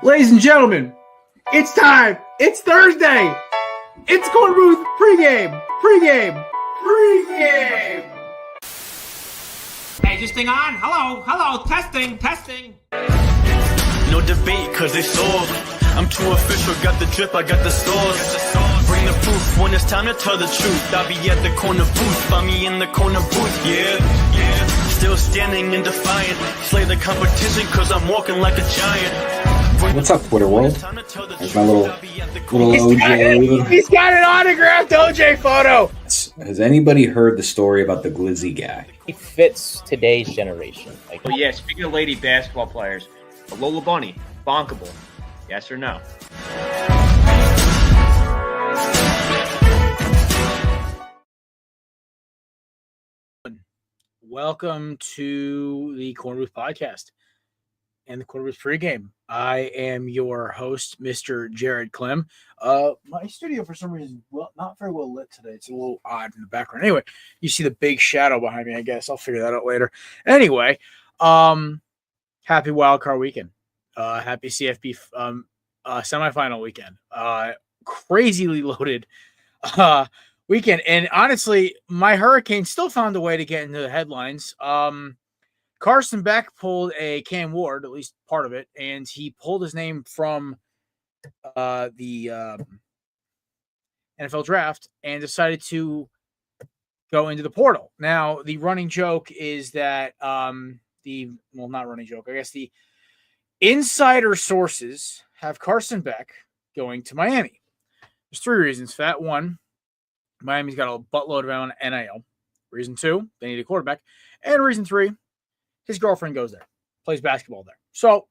Ladies and gentlemen, it's time. It's Thursday. It's Korner Booth pregame. Hey, is this thing on? Hello, testing. No debate, cause they sold. I'm too official, got the drip, I got the sauce. Bring the proof when it's time to tell the truth. I'll be at the corner booth, find me in the corner booth, yeah. Still standing and defiant. Slay the competition, cause I'm walking like a giant. What's up, Twitter world? There's my little OJ. He's got an autographed OJ photo. Has anybody heard the story about the Glizzy guy? He fits today's generation. Oh yeah, speaking of lady basketball players, a Lola Bunny, bonkable. Yes or no? Welcome to the Korner Booth podcast and the Korner Booth pregame. I am your host, Mr. Jared Clem. My studio, for some reason, not very well lit today. It's a little odd in the background. Anyway, you see the big shadow behind me, I guess. I'll figure that out later. Anyway, happy wildcard weekend. Happy CFP semifinal weekend. Crazily loaded weekend. And honestly, my Hurricanes still found a way to get into the headlines. Carson Beck pulled a Cam Ward, at least part of it, and he pulled his name from the NFL draft and decided to go into the portal. Now, the running joke is that not running joke, I guess the insider sources have Carson Beck going to Miami. There's three reasons for that. One, Miami's got a buttload of NIL. Reason two, they need a quarterback. And reason three, his girlfriend goes there, plays basketball there. So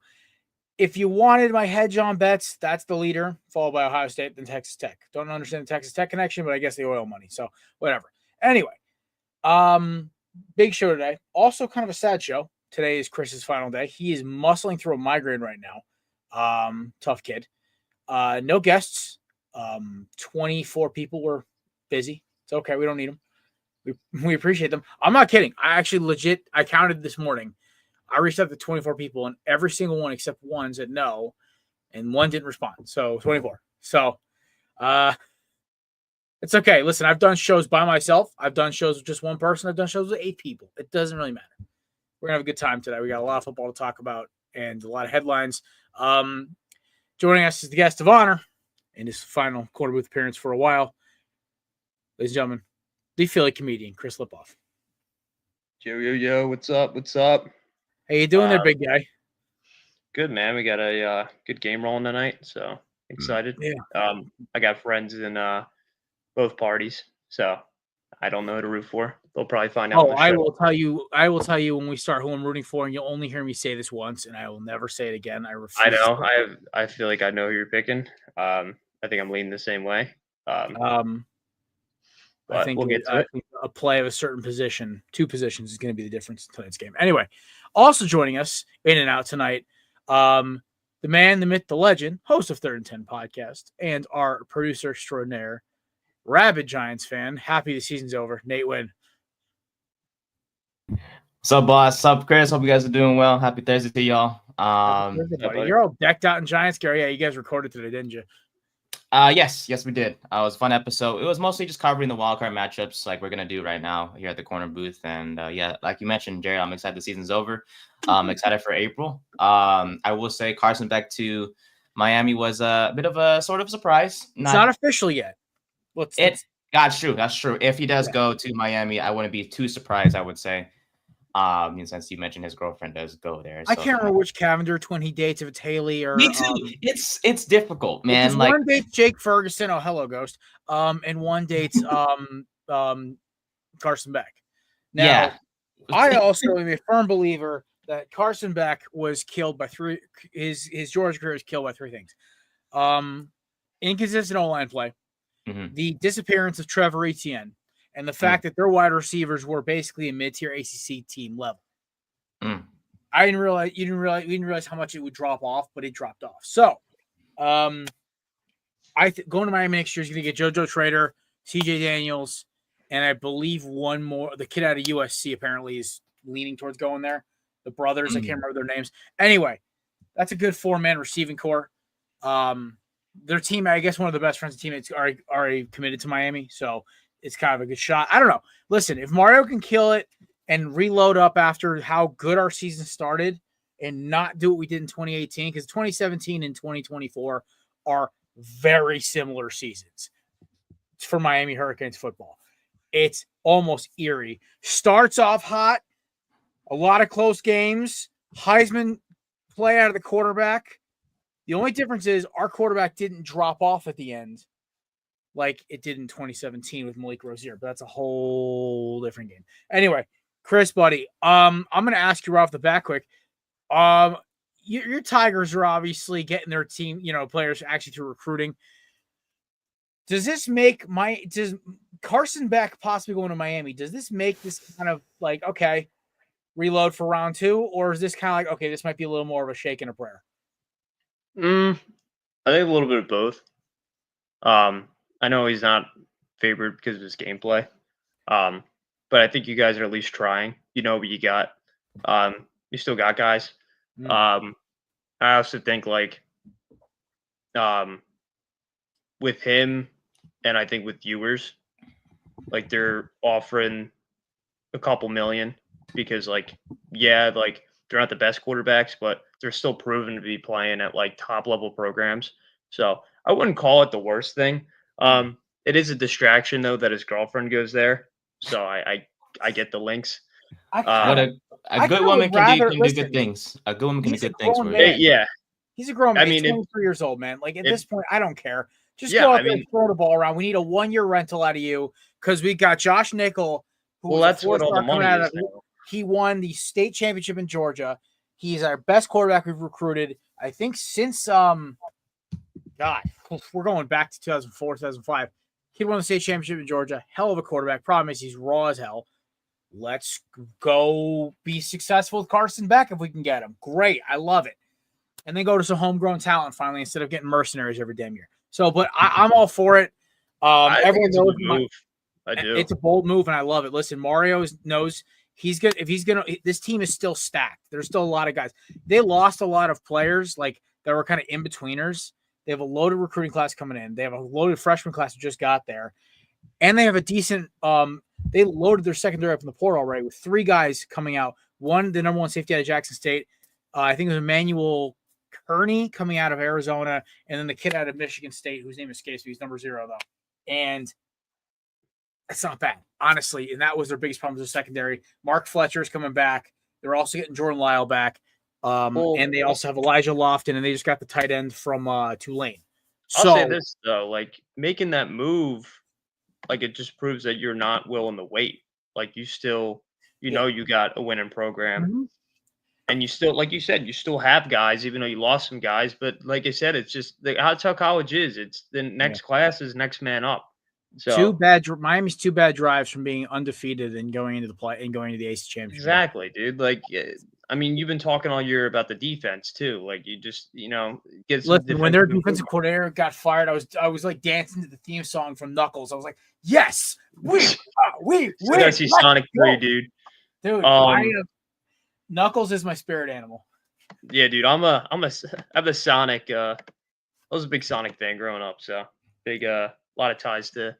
if you wanted my hedge on bets, that's the leader, followed by Ohio State, then Texas Tech. Don't understand the Texas Tech connection, but I guess the oil money. So whatever. Anyway, big show today. Also kind of a sad show. Today is Chris's final day. He is muscling through a migraine right now. Tough kid. No guests. 24 people were busy. It's okay. We don't need them. We appreciate them. I'm not kidding. I counted this morning. I reached out to 24 people, and every single one except one said no, and one didn't respond. So 24. So it's okay. Listen, I've done shows by myself. I've done shows with just one person. I've done shows with 8 people. It doesn't really matter. We're going to have a good time today. We got a lot of football to talk about and a lot of headlines. Joining us is the guest of honor in his final Korner Booth appearance for a while. Ladies and gentlemen, the Philly comedian, Chris Lipoff. Yo, what's up? How you doing there, big guy? Good, man. We got a good game rolling tonight, so excited. Yeah. I got friends in both parties, so I don't know who to root for. They'll probably find out. I will tell you when we start who I'm rooting for, and you'll only hear me say this once, and I will never say it again. I refuse. I know. I feel like I know who you're picking. I think I'm leaning the same way. I think a play of a certain position, 2 positions, is going to be the difference in tonight's game. Anyway, also joining us in and out tonight, the man, the myth, the legend, host of 3rd and 10 podcast, and our producer extraordinaire, rabid Giants fan. Happy the season's over. Nate Wynn. What's up, boss? What's up, Chris? Hope you guys are doing well. Happy Thursday to y'all. You're all decked out in Giants gear. Yeah, you guys recorded today, didn't you? Yes, we did. It was a fun episode. It was mostly just covering the wildcard matchups like we're going to do right now here at the Korner Booth. And like you mentioned, Jerry, I'm excited the season's over. I'm excited for April. I will say Carson Beck to Miami was a bit of a sort of surprise. It's not official yet. That's true. If he does go to Miami, I wouldn't be too surprised, I would say. Since you mentioned his girlfriend does go there. I can't remember which Cavender twin he dates, if it's Haley or me too. It's difficult, man. Like one dates Jake Ferguson, oh hello ghost, and one dates Carson Beck. Now, yeah. I also am a firm believer that Carson Beck was killed by his Georgia career was killed by 3 things. Inconsistent O-line play, the disappearance of Trevor Etienne, and the fact that their wide receivers were basically a mid-tier ACC team level. I didn't realize we didn't realize how much it would drop off, but it dropped off. So, going to Miami next year is going to get JoJo Trader, CJ Daniels, and I believe one more. The kid out of USC apparently is leaning towards going there. The brothers, I can't remember their names. Anyway, That's a good 4-man receiving core. Their team, I guess, one of the best friends of teammates are already committed to Miami, so it's kind of a good shot. I don't know. Listen, if Mario can kill it and reload up after how good our season started and not do what we did in 2018, because 2017 and 2024 are very similar seasons for Miami Hurricanes football. It's almost eerie. Starts off hot, a lot of close games, Heisman play out of the quarterback. The only difference is our quarterback didn't drop off at the end like it did in 2017 with Malik Rozier, but that's a whole different game. Anyway, Chris, buddy, I'm going to ask you right off the bat quick. Your Tigers are obviously getting their team, players actually through recruiting. Does this make does Carson Beck possibly going to Miami? Does this make this kind of like, okay, reload for round 2? Or is this kind of like, okay, this might be a little more of a shake and a prayer? I think a little bit of both. I know he's not favored because of his gameplay. But I think you guys are at least trying. You know what you got. You still got guys. I also think with him and I think with viewers, they're offering a couple million because they're not the best quarterbacks, but they're still proven to be playing at top level programs. So I wouldn't call it the worst thing. It is a distraction though that his girlfriend goes there. So I get the links. What a good woman can do good things. A good woman can do good things for you. Yeah. He's a grown man. I mean, he's 23 years old, man. At this point, I don't care. Just go out there and throw the ball around. We need a 1-year rental out of you because we got Josh Nickel. That's what all the money is. He won the state championship in Georgia. He's our best quarterback we've recruited, I think, since God, we're going back to 2004, 2005. He won the state championship in Georgia. Hell of a quarterback. Problem is he's raw as hell. Let's go be successful with Carson Beck if we can get him. Great. I love it. And then go to some homegrown talent finally instead of getting mercenaries every damn year. So, but I'm all for it. Everyone knows move. I do. It's a bold move, and I love it. Listen, Mario knows he's good. If he's gonna, this team is still stacked. There's still a lot of guys. They lost a lot of players that were kind of in betweeners. They have a loaded recruiting class coming in. They have a loaded freshman class who just got there, and they have a decent. They loaded their secondary up in the portal already with 3 guys coming out. One, the number 1 safety out of Jackson State. I think it was Emmanuel Kearney coming out of Arizona, and then the kid out of Michigan State, whose name escapes me. He's number 0 though, and that's not bad, honestly. And that was their biggest problem with the secondary. Mark Fletcher is coming back. They're also getting Jordan Lyle back, and they also have Elijah Lofton, and they just got the tight end from Tulane. I'll say this though, making that move, it just proves that you're not willing to wait. You still, know, you got a winning program. Mm-hmm. And you still, like you said, you still have guys, even though you lost some guys. But like I said, it's just that's how college is. It's the next class is next man up. So Miami's 2 bad drives from being undefeated and going into the play and going to the ACE championship. Exactly, dude. I mean, you've been talking all year about the defense too. You just, get some. Listen, when their defensive coordinator got fired, I was dancing to the theme song from Knuckles. I was like, yes, we. I see Sonic 3, dude. Dude, Knuckles is my spirit animal. Yeah, dude. I'm a Sonic. I was a big Sonic fan growing up, so big. Lot of ties to.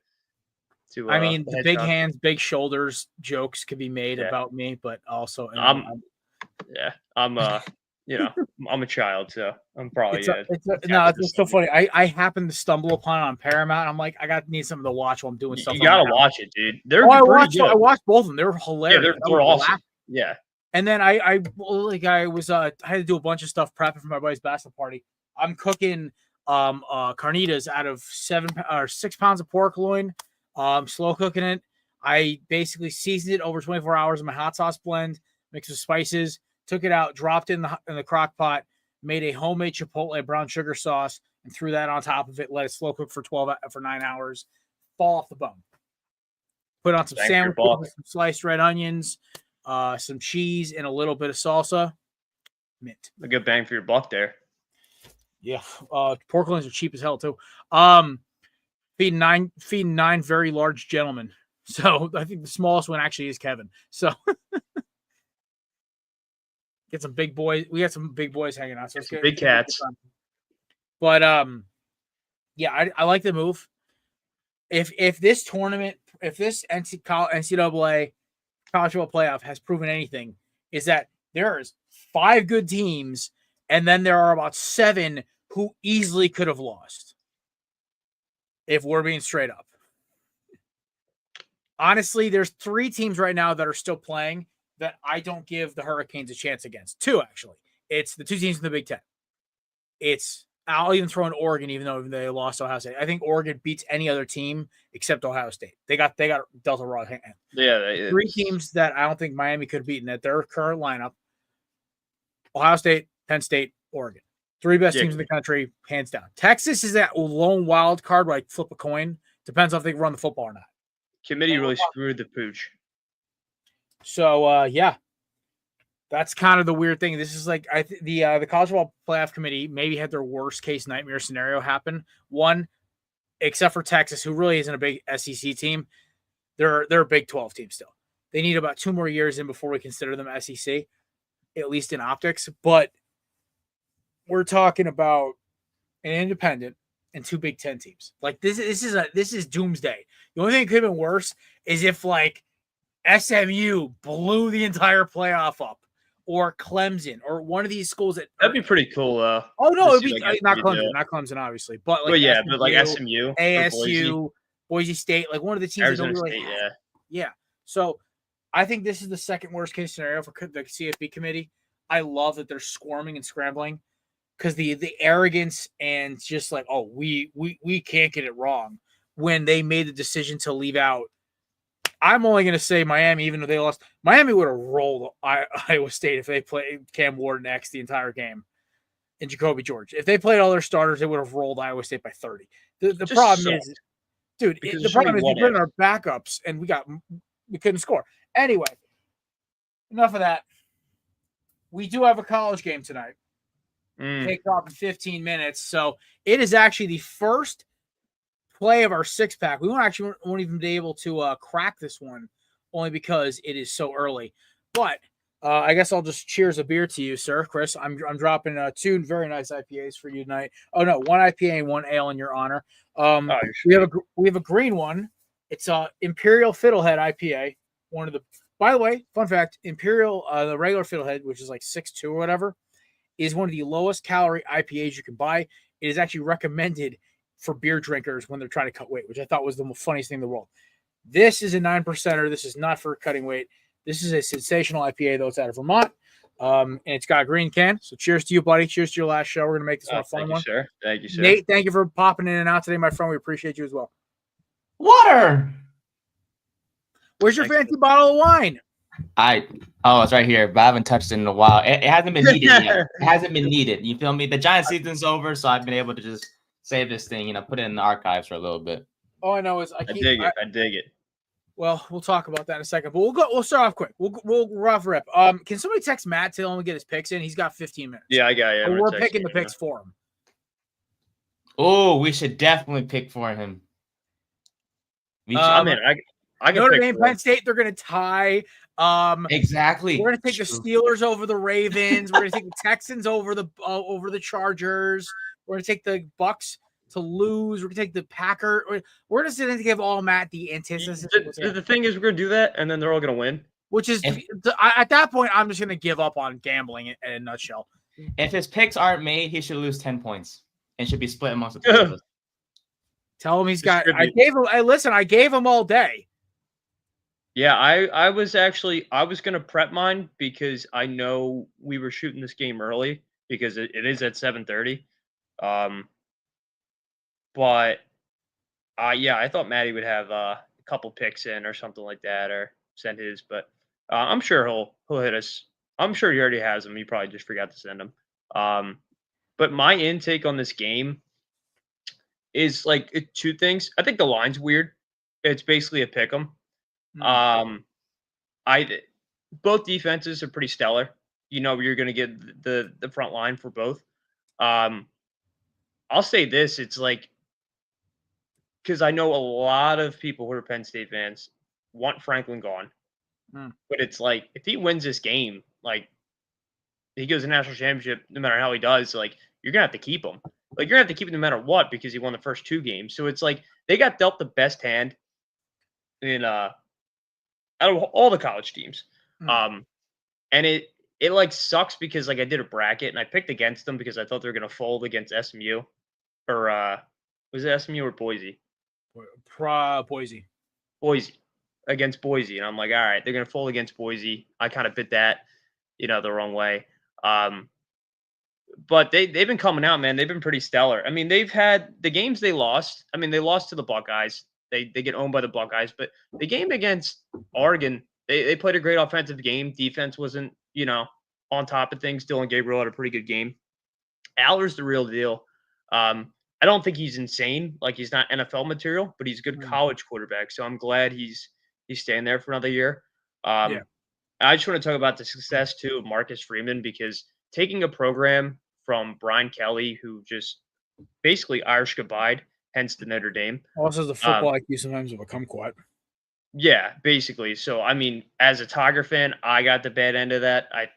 I mean, the big hands, big shoulders jokes could be made about me, but also I'm I'm a child, so I'm probably it's so funny. I happened to stumble upon it on Paramount. I'm like, I need something to watch while I'm doing stuff. You gotta watch it, dude. I watched both of them. They were hilarious. Yeah, they're awesome. Yeah. And then I had to do a bunch of stuff prepping for my buddy's bachelor party. I'm cooking carnitas out of 6 pounds of pork loin. Slow cooking it. I basically seasoned it over 24 hours in my hot sauce blend, mixed with spices, took it out, dropped it in the crock pot, made a homemade Chipotle brown sugar sauce, and threw that on top of it. Let it slow cook for 9 hours. Fall off the bone. Put on some sandwiches, some sliced red onions, some cheese, and a little bit of salsa. Mint. A good bang for your buck there. Yeah. Pork loins are cheap as hell too. Feeding nine very large gentlemen. So I think the smallest one actually is Kevin. So Get some big boys. We got some big boys hanging out. So it's good. Big cats. But yeah, I like the move. If this tournament, if this NCAA college football playoff has proven anything, is that there's 5 good teams, and then there are about 7 who easily could have lost. If we're being straight up. Honestly, there's 3 teams right now that are still playing that I don't give the Hurricanes a chance against. 2, actually. It's the 2 teams in the Big Ten. I'll even throw in Oregon, even though they lost Ohio State. I think Oregon beats any other team except Ohio State. They got dealt a raw hand. Yeah. 3 teams that I don't think Miami could have beaten at their current lineup. Ohio State, Penn State, Oregon. 3 best teams in the country, hands down. Texas is that lone wild card where I flip a coin. Depends on if they can run the football or not. Committee really screwed the pooch. So, yeah. That's kind of the weird thing. This is like the college football playoff committee maybe had their worst case nightmare scenario happen. One, except for Texas, who really isn't a big SEC team, they're a Big 12 team still. They need about 2 more years in before we consider them SEC, at least in optics. But we're talking about an independent and 2 Big 10 teams. Like this is doomsday. The only thing that could have been worse is if like SMU blew the entire playoff up. Or Clemson, or one of these schools that'd be pretty cool. Oh no, it'd be not Clemson, obviously, but like but like SMU, ASU, Boise State, like one of the teams Arizona that don't really State, yeah. So I think this is the second worst case scenario for the CFP committee. I love that they're squirming and scrambling because the arrogance and just like, oh, we can't get it wrong when they made the decision to leave out. I'm only going to say Miami, even though they lost. Miami would have rolled Iowa State if they played Cam Ward next the entire game and Jacoby George. If they played all their starters, they would have rolled Iowa State by 30. The problem is, dude, the problem is we put in our backups and we couldn't score. Anyway, enough of that. We do have a college game tonight. Takes off in 15 minutes. So it is actually the first play of our 6-pack. We won't even be able to crack this one only because it is so early. But I guess I'll just cheers a beer to you, sir, Chris. I'm dropping 2 very nice IPAs for you tonight. Oh no, 1 IPA and 1 ale in your honor. We have a green one. It's Imperial Fiddlehead IPA. By the way, fun fact: Imperial, the regular Fiddlehead, which is like 6.2 or whatever, is one of the lowest calorie IPAs you can buy. It is actually recommended for beer drinkers when they're trying to cut weight, which I thought was the funniest thing in the world. This is a 9%er. This is not for cutting weight. This is a sensational IPA, though. It's out of Vermont, and it's got a green can. So cheers to you, buddy. Cheers to your last show. We're going to make this one a fun one. Sir. Thank you, sir. Nate, thank you for popping in and out today, my friend. We appreciate you as well. Water. Where's your fancy bottle of wine? It's right here, but I haven't touched it in a while. It hasn't been needed yet. It hasn't been needed. You feel me? The Giant season's over, so I've been able to just save this thing, put it in the archives for a little bit. All I know is I dig it. Well, we'll talk about that in a second, but we'll start off quick. We'll rough rip. Can somebody text Matt to only get his picks in? He's got 15 minutes. Yeah, I got you. We're picking the picks for him. Oh, we should definitely pick for him. I got Notre Dame, Penn State. They're going to tie. Exactly. We're going to take the Steelers over the Ravens. We're going to take the Texans over the Chargers. We're going to take the Bucks to lose. We're going to take the Packer. We're just going to give all Matt the antithesis. The thing is, we're going to do that, and then they're all going to win. Which is, at that point, I'm just going to give up on gambling in a nutshell. If his picks aren't made, he should lose 10 points and should be split amongst the 2 of us. Tell him he's got. I gave him all day. Yeah, I was going to prep mine because I know we were shooting this game early because it is at 7:30. But I thought Maddie would have a couple picks in or something like that, or send his. But I'm sure he'll hit us. I'm sure he already has them. He probably just forgot to send them. But my intake on this game is like 2 things. I think the line's weird. It's basically a pick 'em. Both defenses are pretty stellar. You're going to get the front line for both. I'll say this: it's like, because I know a lot of people who are Penn State fans want Franklin gone, but it's like if he wins this game, like he goes to national championship, no matter how he does, like you're gonna have to keep him. Like you're gonna have to keep him no matter what because he won the first 2 games. So it's like they got dealt the best hand in out of all the college teams. And it like sucks because like I did a bracket and I picked against them because I thought they were gonna fold against SMU or was it SMU or Boise? Boise. Boise against Boise, and I'm like, all right, they're gonna fold against Boise. I kind of bit that, the wrong way. But they've been coming out, man. They've been pretty stellar. I mean, they've had the games they lost. I mean, they lost to the Buckeyes. They get owned by the Buckeyes, but the game against Oregon, they played a great offensive game. Defense wasn't, on top of things. Dylan Gabriel had a pretty good game. Aller's the real deal. I don't think he's insane. Like he's not NFL material, but he's a good college quarterback. So I'm glad he's staying there for another year. I just want to talk about the success too of Marcus Freeman because taking a program from Brian Kelly, who just basically Irish goodbye, hence the Notre Dame. Also, the football IQ sometimes will become kumquat. Yeah, basically. So I mean, as a Tiger fan, I got the bad end of that. I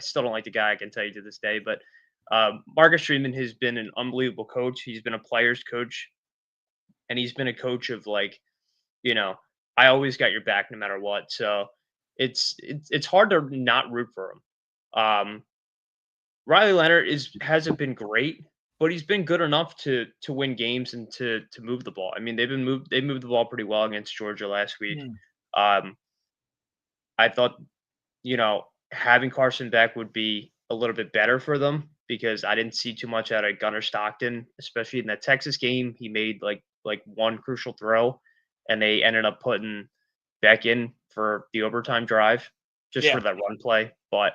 still don't like the guy. I can tell you to this day, but Marcus Freeman has been an unbelievable coach. He's been a player's coach, and he's been a coach of like, I always got your back no matter what. So it's hard to not root for him. Riley Leonard hasn't been great, but he's been good enough to win games and to move the ball. I mean, they moved the ball pretty well against Georgia last week. I thought, having Carson Beck would be a little bit better for them because I didn't see too much out of Gunnar Stockton, especially in that Texas game. He made like one crucial throw, and they ended up putting Beck in for the overtime drive just for that run play. But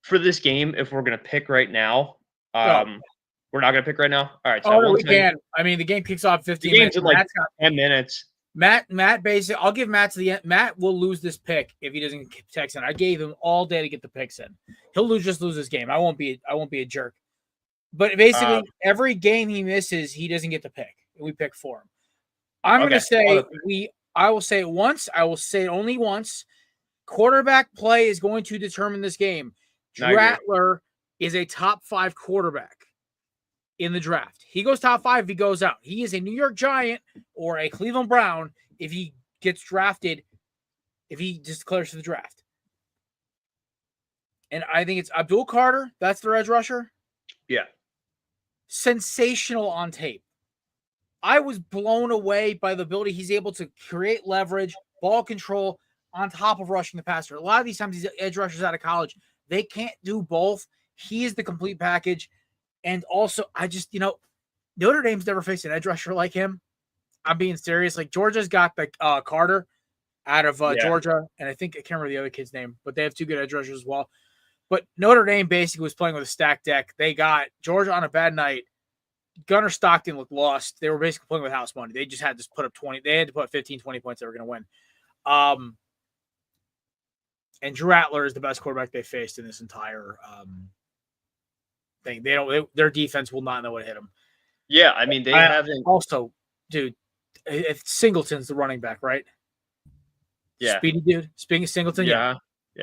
for this game, if we're going to pick right now, we're not going to pick right now. All right. So we can. I mean, the game kicks off 15 minutes. In like 10 minutes. Matt basically, I'll give Matt to the end. Matt will lose this pick if he doesn't text in. I gave him all day to get the picks in. He'll lose this game. I won't be a jerk. But basically, every game he misses, he doesn't get the pick. We pick for him. I'm going to say I will say it once. I will say it only once. Quarterback play is going to determine this game. Rattler is a top 5 quarterback in the draft. He goes top 5 if he goes out. He is a New York Giant or a Cleveland Brown if he gets drafted, if he just declares for the draft. And I think it's Abdul Carter. That's their edge rusher. Yeah. Sensational on tape. I was blown away by the ability he's able to create leverage, ball control on top of rushing the passer. A lot of these times, these edge rushers out of college, they can't do both. He is the complete package. And also, I just, Notre Dame's never faced an edge rusher like him. I'm being serious. Like, Georgia's got the Carter out of Georgia, and I think I can't remember the other kid's name, but they have 2 good edge rushers as well. But Notre Dame basically was playing with a stacked deck. They got Georgia on a bad night. Gunnar Stockton looked lost. They were basically playing with house money. They just had to put up 20. They had to put 15, 20 points. They were going to win. And Drew Rattler is the best quarterback they faced in this entire thing. Their defense will not know what to hit them. Yeah, I mean, they haven't. Also, dude, if Singleton's the running back, right? Yeah. Speedy dude. Speaking of Singleton, yeah.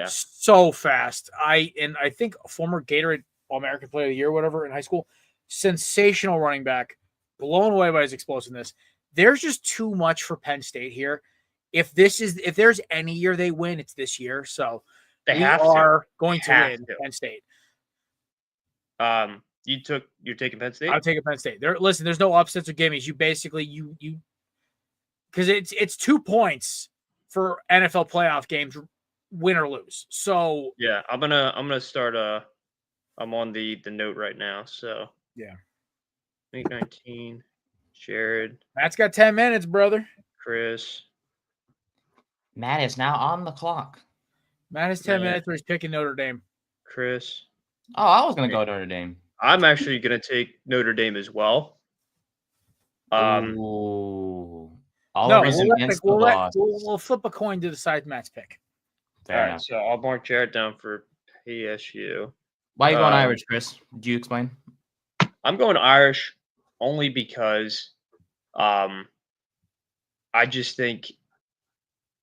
So fast. I think a former Gatorade All-American Player of the Year, whatever, in high school. Sensational running back. Blown away by his explosiveness. There's just too much for Penn State here. If there's any year they win, it's this year. So we are going to win Penn State. You're taking Penn State? I'm taking Penn State. Listen, there's no upsets or gimmies. You basically you because it's 2 points for NFL playoff games, win or lose. So yeah, I'm gonna start. I'm on the note right now. So yeah, 2019, Jared. Matt's got 10 minutes, brother. Chris. Matt is now on the clock. Matt has 10 minutes where he's picking Notre Dame. Chris. Oh, I was going to go Notre Dame. I'm actually going to take Notre Dame as well. Ooh. We'll flip a coin to decide Matt's pick. All right, so I'll mark Jared down for PSU. Why are you going Irish, Chris? Did you explain? I'm going Irish only because I just think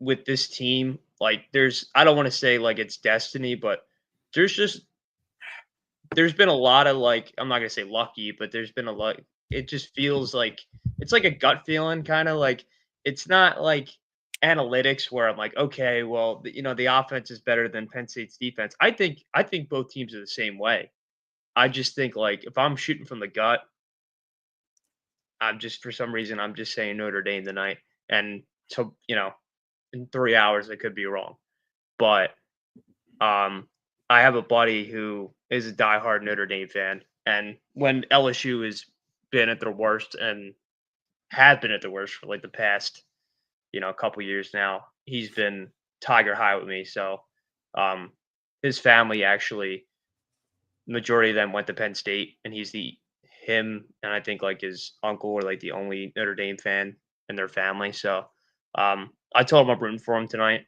with this team, Like I don't want to say like it's destiny, but there's been a lot of like, I'm not gonna say lucky, but there's been a lot. It just feels like it's like a gut feeling, kind of like it's not like analytics where I'm like, okay, well, the offense is better than Penn State's defense. I think both teams are the same way. I just think like if I'm shooting from the gut, for some reason I'm just saying Notre Dame tonight, and so in 3 hours I could be wrong, but I have a buddy who is a diehard Notre Dame fan, and when LSU has been at their worst and had been at the worst for like the past, couple years now, he's been Tiger high with me. So, his family actually, majority of them went to Penn State, and him and I think like his uncle were like the only Notre Dame fan in their family. So, I told him I'm rooting for him tonight.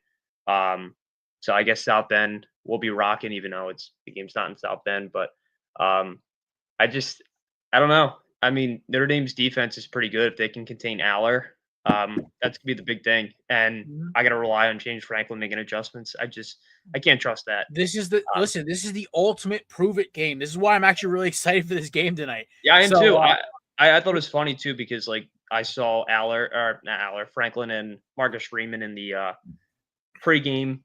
So I guess South Bend will be rocking, even though the game's not in South Bend. But I don't know. I mean, Notre Dame's defense is pretty good if they can contain Aller. That's gonna be the big thing, and I got to rely on James Franklin making adjustments. I can't trust that. This is listen. This is the ultimate prove it game. This is why I'm actually really excited for this game tonight. Yeah, I am too. I thought it was funny too because like I saw Franklin and Marcus Freeman in the pregame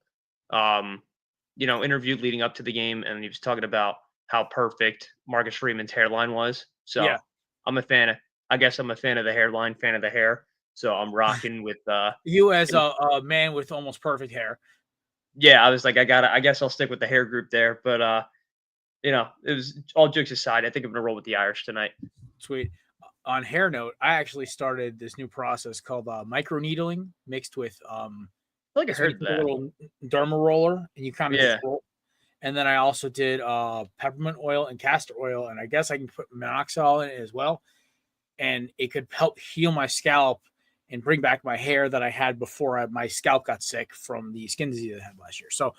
interview leading up to the game, and he was talking about how perfect Marcus Freeman's hairline was. So yeah. I'm a fan of the hairline, fan of the hair. So I'm rocking with you as a man with almost perfect hair. Yeah, I was like, I guess I'll stick with the hair group there. But it was all jokes aside. I think I'm gonna roll with the Irish tonight. Sweet. On hair note, I actually started this new process called microneedling mixed with I feel like I heard that. A little derma roller, and you kind of just roll. And then I also did peppermint oil and castor oil, and I guess I can put minoxidil in it as well. And it could help heal my scalp and bring back my hair that I had before my scalp got sick from the skin disease I had last year. So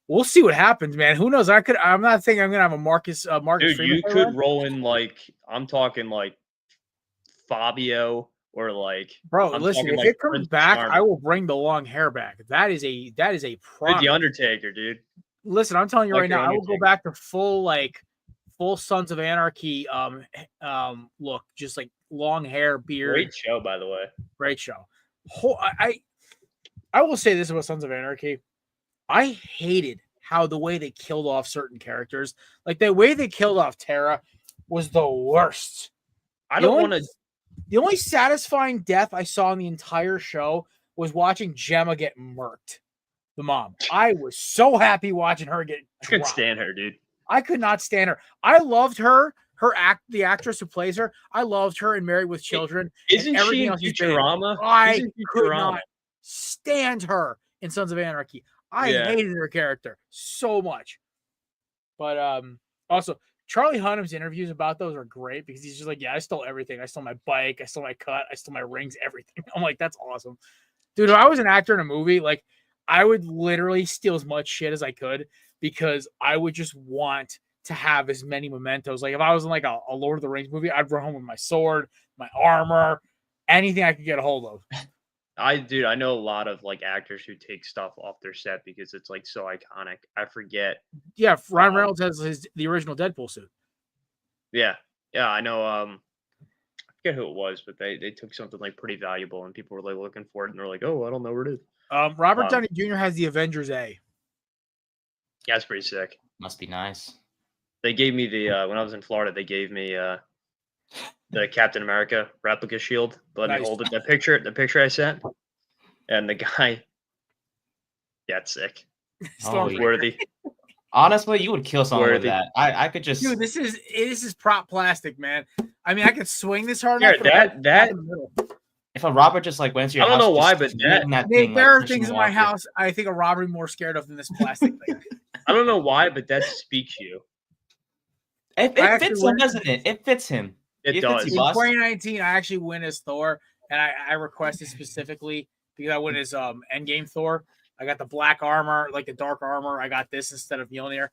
we'll see what happens, man. Who knows? I'm not thinking I'm gonna have a Marcus. Dude, you could roll in like I'm talking like Fabio or like. Bro, listen. If it comes back, I will bring the long hair back. That is a promise. The Undertaker, dude. Listen, I'm telling you right now, I will go back to full Sons of Anarchy look, just like long hair, beard. Great show, by the way. Great show. I will say this about Sons of Anarchy. I hated how the way they killed off certain characters. Like the way they killed off Tara was the worst. The only satisfying death I saw in the entire show was watching Gemma get murked. The mom. I was so happy watching her get dropped. I couldn't stand her, dude. I could not stand her. I loved her. The actress who plays her. I loved her in Married with Children. Isn't she in Futurama? I could not stand her in Sons of Anarchy. I hated her character so much. But also Charlie Hunnam's interviews about those are great because he's just like, yeah, I stole everything. I stole my bike. I stole my cut. I stole my rings. Everything. I'm like, that's awesome, dude. If I was an actor in a movie, like I would literally steal as much shit as I could because I would just want to have as many mementos. Like if I was in like a Lord of the Rings movie, I'd run home with my sword, my armor, anything I could get a hold of. I know a lot of like actors who take stuff off their set because it's like so iconic. I forget. Yeah, Ryan Reynolds has the original Deadpool suit. Yeah, I know. I forget who it was, but they took something like pretty valuable, and people were like looking for it, and they're like, "Oh, I don't know where it is." Robert Downey Jr. has the Avengers A. Yeah, that's pretty sick. Must be nice. They gave me the when I was in Florida. They gave me the Captain America replica shield. Let me hold it. The picture I sent, and the guy. Yeah, it's sick. Worthy. Honestly, you would kill someone with that. I could just. Dude, this is prop plastic, man. I mean, I could swing this hard enough. That. If a robber just like went to your house, I don't know why, but there are things in my house I think a robber more scared of than this plastic thing. I don't know why, but that speaks to you. It fits him, doesn't it? It fits him. It does. In 2019, I actually went as Thor, and I requested specifically because I went as Endgame Thor. I got the black armor, like the dark armor. I got this instead of Mjolnir.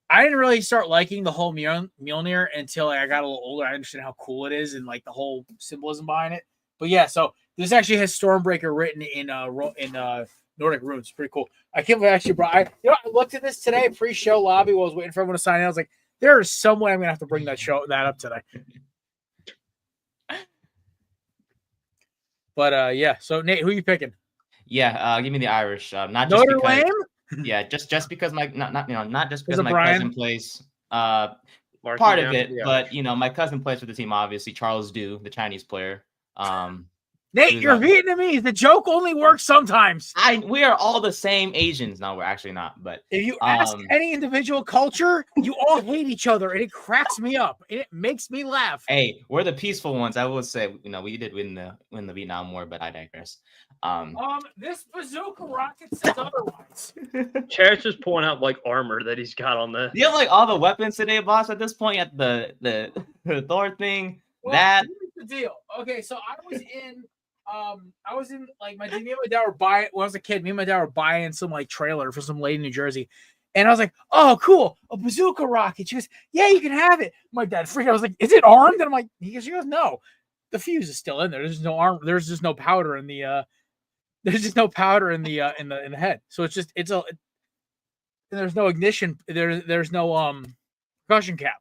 I didn't really start liking the whole Mjolnir until I got a little older. I understand how cool it is and like the whole symbolism behind it. But yeah, so this actually has Stormbreaker written in Nordic Runes. Pretty cool. I can't believe I actually brought. I looked at this today pre-show lobby while I was waiting for everyone to sign in. I was like, there is some way I'm gonna have to bring that up today. But yeah. So Nate, who are you picking? Yeah, give me the Irish. Not just Notre because. Dame? Yeah, just because not just because Is it my Brian? cousin plays. Marky Part of down it, to the but Irish. my cousin plays for the team. Obviously, Charles Du, the Chinese player. Nate, who's you're not- Vietnamese. The joke only works sometimes. We are all the same Asians. No, we're actually not. But If you ask any individual culture, you all hate each other, and it cracks me up, and it makes me laugh. hey, we're the peaceful ones. I will say, we did win the Vietnam War, but I digress. This bazooka rocket says otherwise. Chad's just pulling out like armor that he's got on the. Do you have like all the weapons today, boss? At this point, at the Thor thing, Well, that here's the deal. Okay, so I was in like me and my dad were buying when I was a kid. Me and my dad were buying some like trailer for some lady in New Jersey, and I was like, "Oh, cool, a bazooka rocket." She goes, "Yeah, you can have it." My dad freaked out. I was like, "Is it armed?" And I'm like, she goes, "No, the fuse is still in there. There's no arm. There's just no powder in the There's just no powder in the head. So there's no ignition. There's no percussion cap.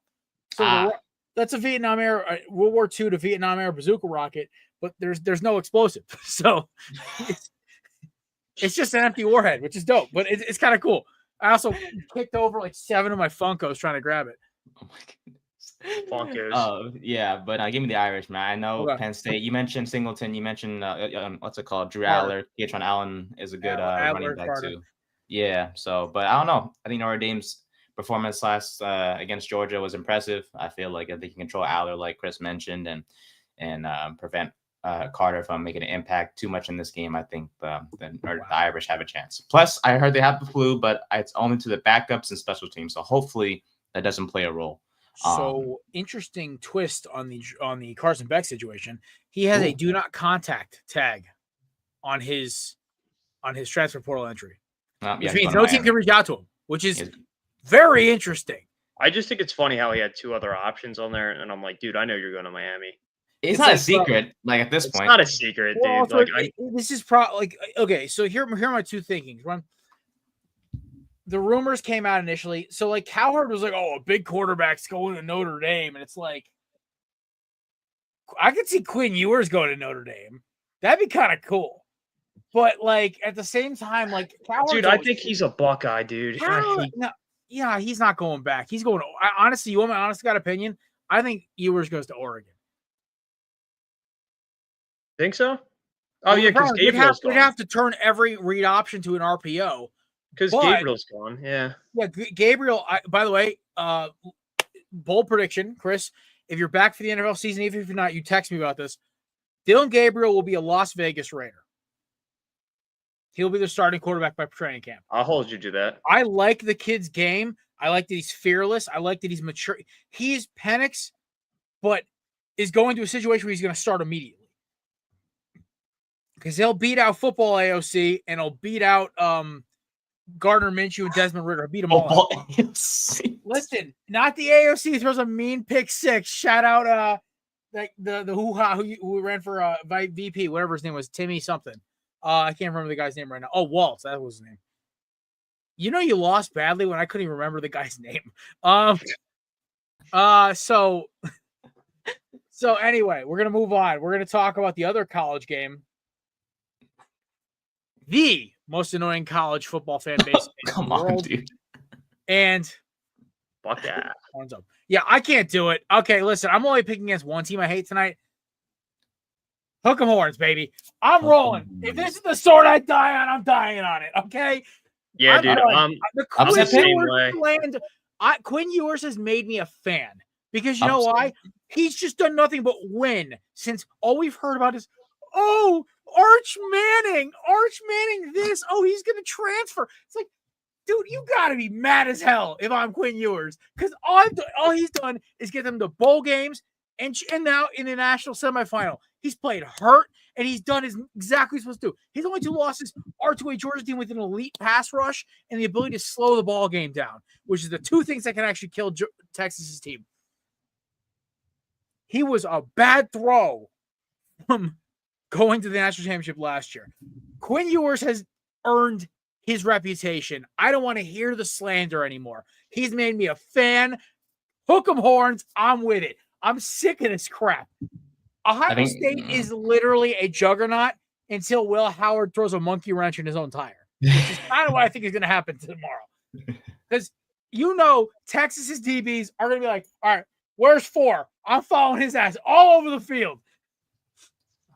So that's a Vietnam era World War II to Vietnam era bazooka rocket, but there's no explosive. So it's just an empty warhead, which is dope, but it's kind of cool. I also kicked over like 7 of my Funkos trying to grab it. Oh my goodness. Funkos. Oh yeah, but give me the Irish, man. I know Okay. Penn State. You mentioned Singleton. You mentioned what's it called? Drew Carter. Adler. Pietron Allen is a good Adler, running back Carter. too. Yeah. So, but I don't know. I think Notre Dame's performance last against Georgia was impressive. I feel like if they can control Adler, like Chris mentioned, and prevent Carter from making an impact too much in this game, I think the Irish have a chance. Plus, I heard they have the flu, but it's only to the backups and special teams. So hopefully that doesn't play a role. So interesting twist on the Carson Beck situation. He has a do not contact tag on his transfer portal entry, which means no team can reach out to him, which is very interesting. I just think it's funny how he had 2 other options on there, and I'm like, dude, I know you're going to Miami. It's not a secret. Like at this It's point, not a secret, Well, dude. this is probably okay. So here are my 2 thinkings. One, the rumors came out initially. So like Cowherd was like, "Oh, a big quarterback's going to Notre Dame," and it's like, I could see Quinn Ewers going to Notre Dame. That'd be kind of cool. But like at the same time, like Cowherd, dude, I think he's a Buckeye, dude. Yeah, he's not going back. He's going. Honestly, you want my honest God opinion? I think Ewers goes to Oregon. Think so? Oh yeah, because Gabriel's gone. We'd have to turn every read option to an RPO. Because Gabriel's gone, yeah. Yeah, Gabriel. By the way, bold prediction, Chris. If you're back for the NFL season, even if you're not, you text me about this. Dylan Gabriel will be a Las Vegas Raider. He'll be the starting quarterback by training camp. I'll hold you to that. I like the kid's game. I like that he's fearless. I like that he's mature. He's Penix, but is going to a situation where he's going to start immediately. Because he'll beat out football AOC and he'll beat out Gardner Minshew and Desmond Ridder. Beat them all. Listen, not the AOC throws a mean pick 6. Shout out like the hoo-ha who ran for VP, whatever his name was, Timmy something. I can't remember the guy's name right now. Oh, Waltz, that was his name. You know you lost badly when I couldn't even remember the guy's name. So anyway, we're gonna move on. We're gonna talk about the other college game. The most annoying college football fan base in the world. Dude. And fuck that. Horns up. Yeah, I can't do it. Okay, listen, I'm only picking against one team I hate tonight. Hook 'em horns, baby. I'm rolling. If this is the sword I die on, I'm dying on it. Okay. Yeah, dude. I'm the same way. Quinn Ewers has made me a fan because you know why? He's just done nothing but win since all we've heard about is, oh, Arch Manning this. Oh, he's going to transfer. It's like, dude, you got to be mad as hell if I'm Quinn Ewers because all he's done is get them to bowl games and now in the national semifinal. He's played hurt and he's done exactly what he's supposed to do. His only 2 losses are to a Georgia team with an elite pass rush and the ability to slow the ball game down, which is the 2 things that can actually kill Texas's team. He was a bad throw from going to the national championship last year. Quinn Ewers has earned his reputation. I don't want to hear the slander anymore. He's made me a fan. Hook 'em horns. I'm with it. I'm sick of this crap. Ohio State is literally a juggernaut until Will Howard throws a monkey wrench in his own tire, which is kind of what I think is going to happen tomorrow. Because Texas's DBs are going to be like, all right, where's 4? I'm following his ass all over the field.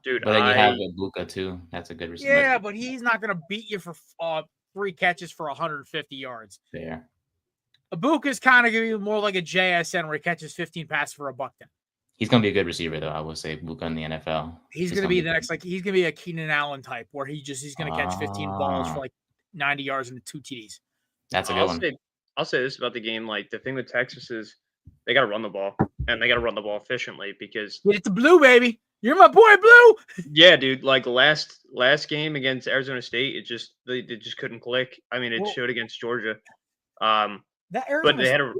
Dude, but then you have Ibuka too. That's a good receiver. Yeah, but he's not going to beat you for 3 catches for 150 yards. There. Ibuka's kind of going to be more like a JSN where he catches 15 passes for $1. He's going to be a good receiver, though. I will say Ibuka in the NFL. He's going to be the next, he's going to be a Keenan Allen type where he's going to catch 15 balls for 90 yards and 2 TDs. That's a good one. I'll say this about the game. Like, the thing with Texas is they got to run the ball, and they got to run the ball efficiently because – Get it to Blue, baby. You're my boy, Blue. Yeah, dude. Like, last game against Arizona State, they just couldn't click. I mean, it showed against Georgia. But they had to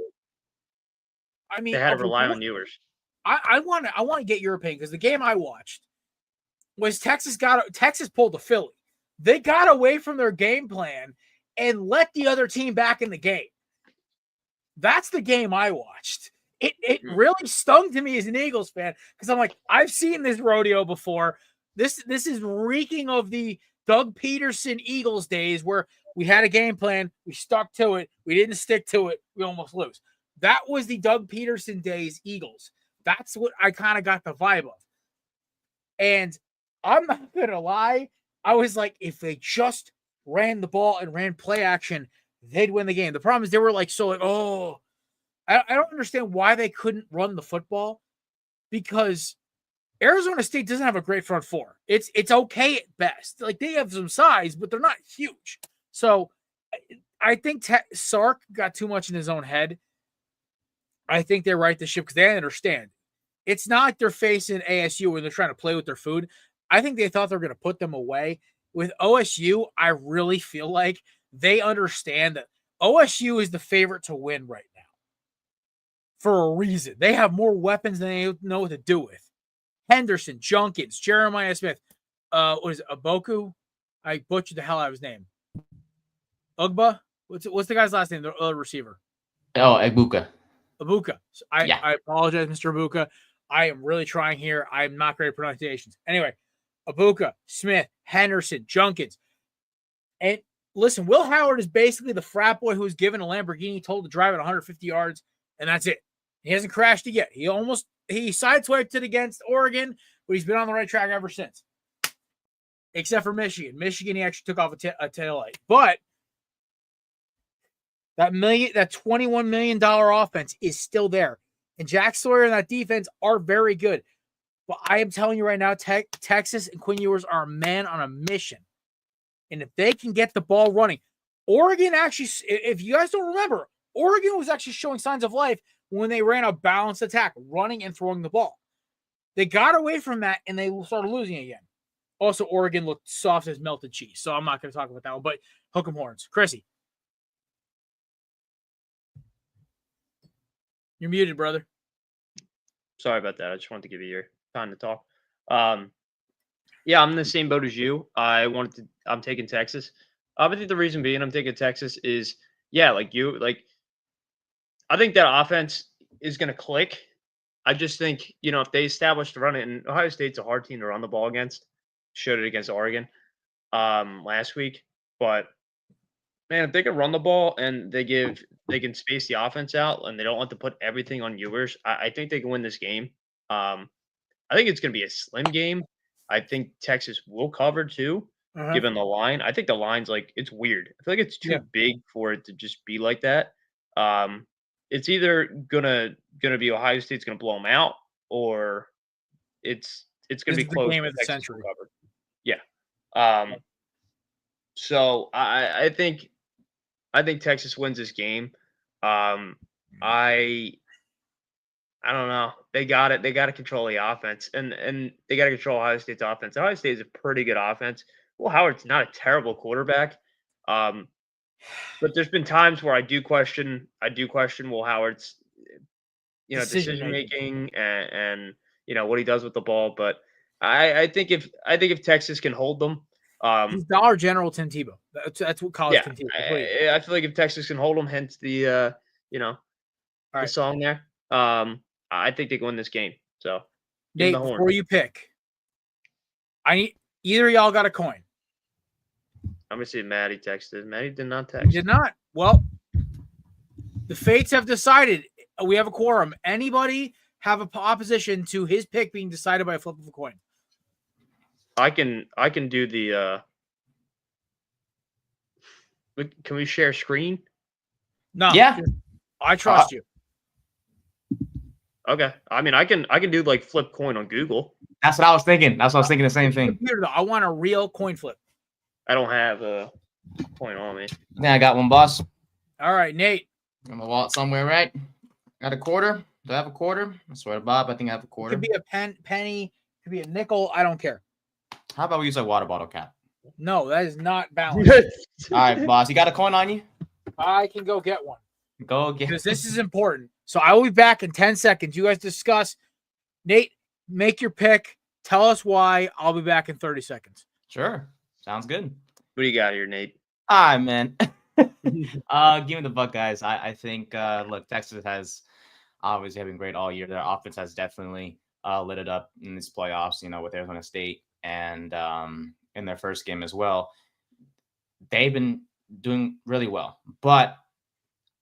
rely on Ewers. I want to get your opinion because the game I watched was Texas pulled a Philly. They got away from their game plan and let the other team back in the game. That's the game I watched. It really stung to me as an Eagles fan because I'm like, I've seen this rodeo before. This is reeking of the Doug Peterson Eagles days where we had a game plan, we stuck to it, we didn't stick to it, we almost lose. That was the Doug Peterson days Eagles. That's what I kind of got the vibe of. And I'm not going to lie. I was like, if they just ran the ball and ran play action, they'd win the game. The problem is they were like, I don't understand why they couldn't run the football because Arizona State doesn't have a great front four. It's okay at best. Like they have some size, but they're not huge. So I think Sark got too much in his own head. I think they right the ship because they understand. It's not like they're facing ASU when they're trying to play with their food. I think they thought they were going to put them away. With OSU, I really feel like they understand that OSU is the favorite to win right now for a reason. They have more weapons than they know what to do with. Henderson, Junkins, Jeremiah Smith, what is it, Aboku? I butchered the hell out of his name. Ugba? What's the guy's last name? The other receiver. Oh, Ibuka. So I apologize, Mr. Ibuka. I am really trying here. I'm not great at pronunciations. Anyway, Ibuka, Smith, Henderson, Junkins. And listen, Will Howard is basically the frat boy who was given a Lamborghini, told to drive at 150 yards, and that's it. He hasn't crashed it yet. He sideswiped it against Oregon, but he's been on the right track ever since. Except for Michigan. Michigan, he actually took off a taillight. But that $21 million offense is still there. And Jack Sawyer and that defense are very good. But I am telling you right now, Texas and Quinn Ewers are a man on a mission. And if they can get the ball running, Oregon actually, if you guys don't remember, Oregon was actually showing signs of life when they ran a balanced attack, running and throwing the ball. They got away from that and they started losing again. Also, Oregon looked soft as melted cheese. So I'm not going to talk about that one, but hook 'em horns. Chrissy. You're muted, brother. Sorry about that. I just wanted to give you your time to talk. Yeah, I'm in the same boat as you. I'm taking Texas. I think the reason being I'm taking Texas is, I think that offense is going to click. I just think, if they establish the run, and Ohio State's a hard team to run the ball against. Showed it against Oregon last week. But, man, if they can run the ball and they can space the offense out and they don't want to put everything on Ewers, I think they can win this game. I think it's going to be a slim game. I think Texas will cover too, given the line. I think the line's it's weird. I feel like it's too big for it to just be like that. It's either gonna be Ohio State's gonna blow them out, or it's gonna be close. Game of the century. Yeah. So I think Texas wins this game. I don't know. They got it. They got to control the offense, and they got to control Ohio State's offense. Ohio State is a pretty good offense. Well, Howard's not a terrible quarterback, but there's been times where I do question Will Howard's, decision making and what he does with the ball. But I think if Texas can hold them, He's Dollar General Tim Tebow. That's what college Tim Tebow. I feel like if Texas can hold them, hence the the song there. I think they can win this game. So Nate, before you pick, I need either of y'all got a coin. I'm gonna see if Maddie texted. Maddie did not text. Did not. Well, the fates have decided. We have a quorum. Anybody have a opposition to his pick being decided by a flip of a coin? I can do the. Can we share screen? No. Yeah. I trust you. Okay. I mean, I can do like flip coin on Google. That's what I was thinking. The same thing. Computer, though. I want a real coin flip. I don't have a coin on me. Yeah, I got one, boss. All right, Nate. I'm a wallet somewhere, right? Got a quarter. Do I have a quarter? I swear to Bob, I think I have a It quarter. could be a penny. It could be a nickel. I don't care. How about we use a water bottle cap? No, that is not balanced. All right, boss. You got a coin on you? I can go get one. Go get. Because this is important. So I will be back in 10 seconds. You guys discuss. Nate, make your pick. Tell us why. I'll be back in 30 seconds. Sure. Sounds good. What do you got here, Nate? All right, man. Give me the Buckeyes. I think, look, Texas has obviously been great all year. Their offense has definitely lit it up in these playoffs, with Arizona State and in their first game as well. They've been doing really well, but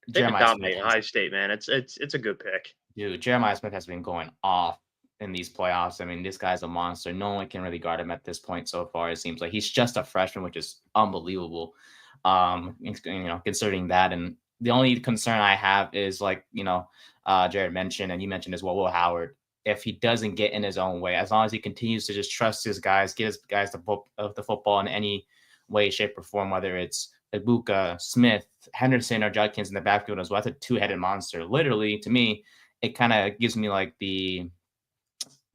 They've been dominating Ohio State, man. It's a good pick. Dude, Jeremiah Smith has been going off in these playoffs. I mean, this guy's a monster. No one can really guard him at this point so far. It seems like he's just a freshman, which is unbelievable. Considering that. And the only concern I have is Jared mentioned, and you mentioned as well, Will Howard. If he doesn't get in his own way, as long as he continues to just trust his guys, get his guys the football in any way, shape, or form, whether it's Ibuka, Smith, Henderson, or Judkins in the backfield as well. That's a two-headed monster. Literally, to me, it kind of gives me like the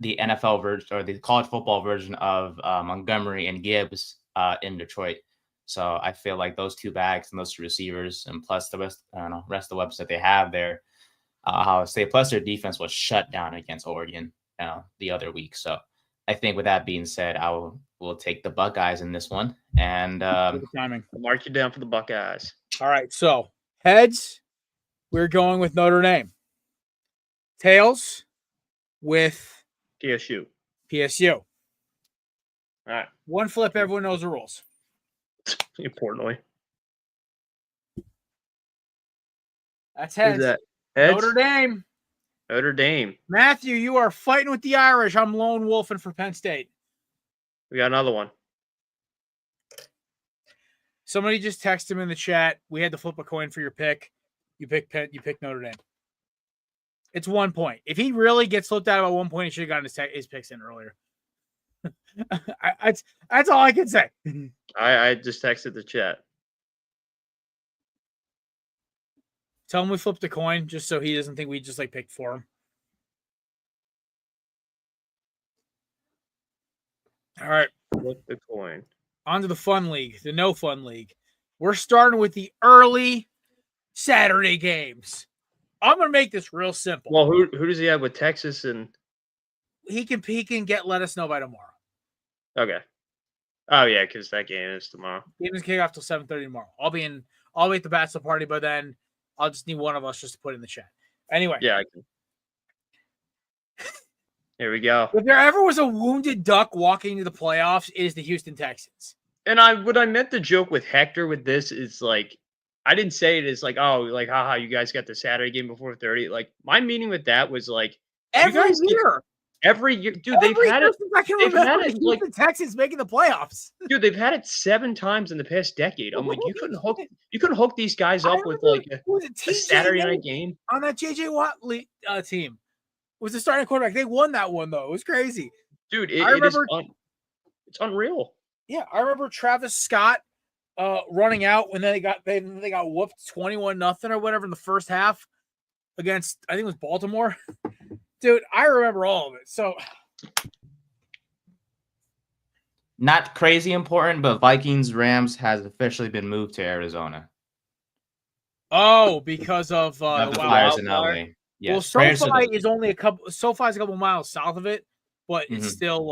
NFL version or the college football version of Montgomery and Gibbs in Detroit. So I feel like those two backs and those two receivers, and plus the rest of the weapons that they have there, Ohio State, plus their defense was shut down against Oregon the other week. So I think with that being said, we'll take the Buckeyes in this one. And timing. I'll mark you down for the Buckeyes. All right. So heads, we're going with Notre Dame. Tails with PSU. All right. One flip. Everyone knows the rules. Importantly. That's heads. Who's that? Heads? Notre Dame. Dame. Matthew, you are fighting with the Irish. I'm lone wolfing for Penn State. We got another one. Somebody just texted him in the chat. We had to flip a coin for your pick. You pick Notre Dame. It's 1 point. If he really gets flipped out about 1 point, he should have gotten his picks in earlier. That's all I can say. I just texted the chat. Tell him we flipped a coin just so he doesn't think we just picked for him. All right. Flip the coin. On to the fun league, the no fun league. We're starting with the early Saturday games. I'm going to make this real simple. Well, who does he have with Texas and he can let us know by tomorrow. Okay. Oh yeah, because that game is tomorrow. Game is kick off till 7:30 tomorrow. I'll be at the bachelor party, but then I'll just need one of us just to put in the chat. Anyway. Yeah, I can. Here we go. If there ever was a wounded duck walking into the playoffs, it is the Houston Texans. And what I meant to joke with Hector with this is I didn't say it as haha, you guys got the Saturday game before 30. My meaning with that was every year. Every year, dude, they've had it. I can remember the Texans making the playoffs. Dude, they've had it 7 times in the past decade. I'm like, you couldn't hook these guys up with a Saturday night game on that JJ Watt team. Was the starting quarterback? They won that one though. It was crazy, dude. It's unreal. Yeah, I remember Travis Scott running out when they got whooped 21-0 or whatever in the first half against, I think it was Baltimore. Dude, I remember all of it. So, not crazy important, but Vikings Rams has officially been moved to Arizona. Oh, because of the Flyers in LA. Yes. Well, SoFi is a couple miles south of it, but it's still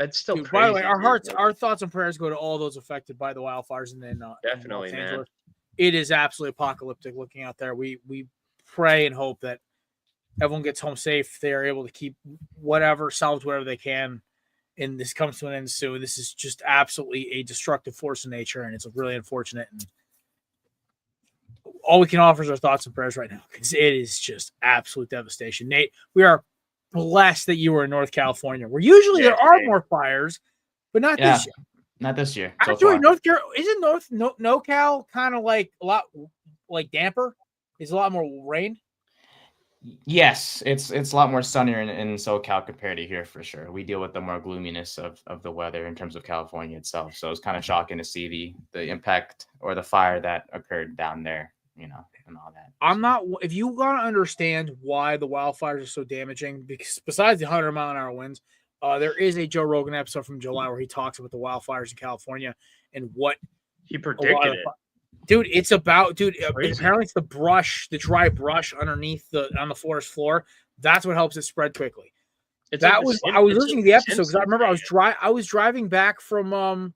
It's still Dude, crazy. by the way, dude. our thoughts and prayers go to all those affected by the wildfires and then Definitely, Los man. Angeles. It is absolutely apocalyptic looking out there. We pray and hope that everyone gets home safe. They are able to keep salvage whatever they can, and this comes to an end soon. This is just absolutely a destructive force in nature, and it's really unfortunate. And all we can offer is our thoughts and prayers right now because it is just absolute devastation. Nate, we are blessed that you were in North California, where usually there are more fires, but not this year. Not this year. Actually, North Carolina isn't NoCal kind of like a lot like damper? Is a lot more rain? Yes, it's a lot more sunnier in SoCal compared to here for sure. We deal with the more gloominess of the weather in terms of California itself. So it's kind of shocking to see the impact or the fire that occurred down there, and all that. If you want to understand why the wildfires are so damaging, because besides the 100-mile-an-hour winds, there is a Joe Rogan episode from July where he talks about the wildfires in California and what he predicted it. Dude, apparently it's the dry brush underneath on the forest floor. That's what helps it spread quickly. I was listening to the episode because I remember I was driving back from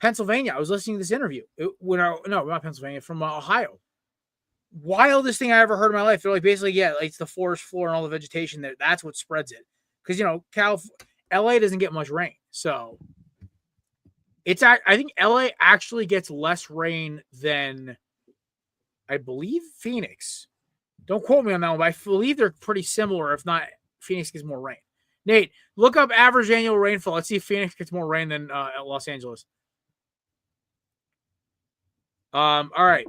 Pennsylvania. I was listening to this interview not Pennsylvania, from Ohio. Wildest thing I ever heard in my life. They're like, basically, it's the forest floor and all the vegetation there. That's what spreads it. Because LA doesn't get much rain, so I think LA actually gets less rain than I believe Phoenix. Don't quote me on that one, but I believe they're pretty similar. If not, Phoenix gets more rain. Nate, look up average annual rainfall. Let's see if Phoenix gets more rain than Los Angeles. All right.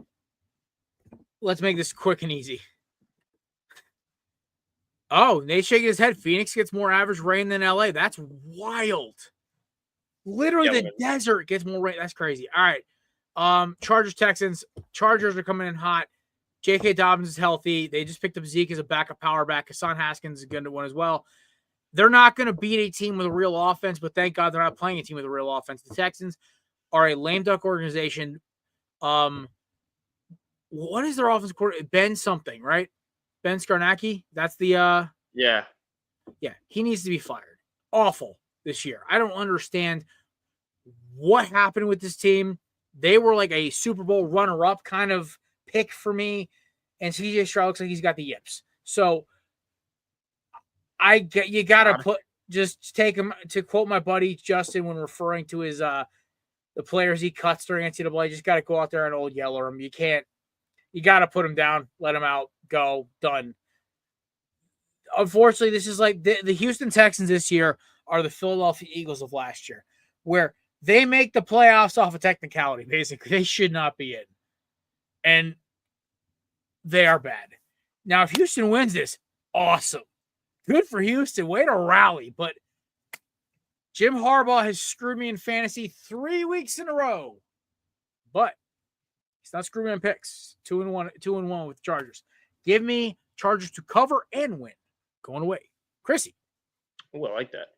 Let's make this quick and easy. Oh, Nate's shaking his head. Phoenix gets more average rain than LA. That's wild. Literally, the desert gets more rain. That's crazy. All right. Chargers, Texans. Chargers are coming in hot. J.K. Dobbins is healthy. They just picked up Zeke as a backup power back. Hassan Haskins is going to win as well. They're not going to beat a team with a real offense, but thank God they're not playing a team with a real offense. The Texans are a lame duck organization. What is their offense coordinator? Ben something, right? Ben Skarnacki. That's the Yeah. He needs to be fired. Awful this year. I don't understand what happened with this team. They were like a Super Bowl runner-up kind of pick for me, and CJ Stroud looks like he's got the yips. So you gotta take him, to quote my buddy Justin when referring to his the players he cuts during NCAA. Just gotta go out there and old yeller him. You gotta put him down, let him out, go, done. Unfortunately, this is like the Houston Texans this year are the Philadelphia Eagles of last year, where they make the playoffs off a technicality. Basically, they should not be in, and they are bad. Now, if Houston wins this, awesome. Good for Houston. Way to rally. But Jim Harbaugh has screwed me in fantasy 3 weeks in a row. But he's not screwing me in picks. 2-1 with Chargers. Give me Chargers to cover and win. Going away. Chrissy. Oh, I like that.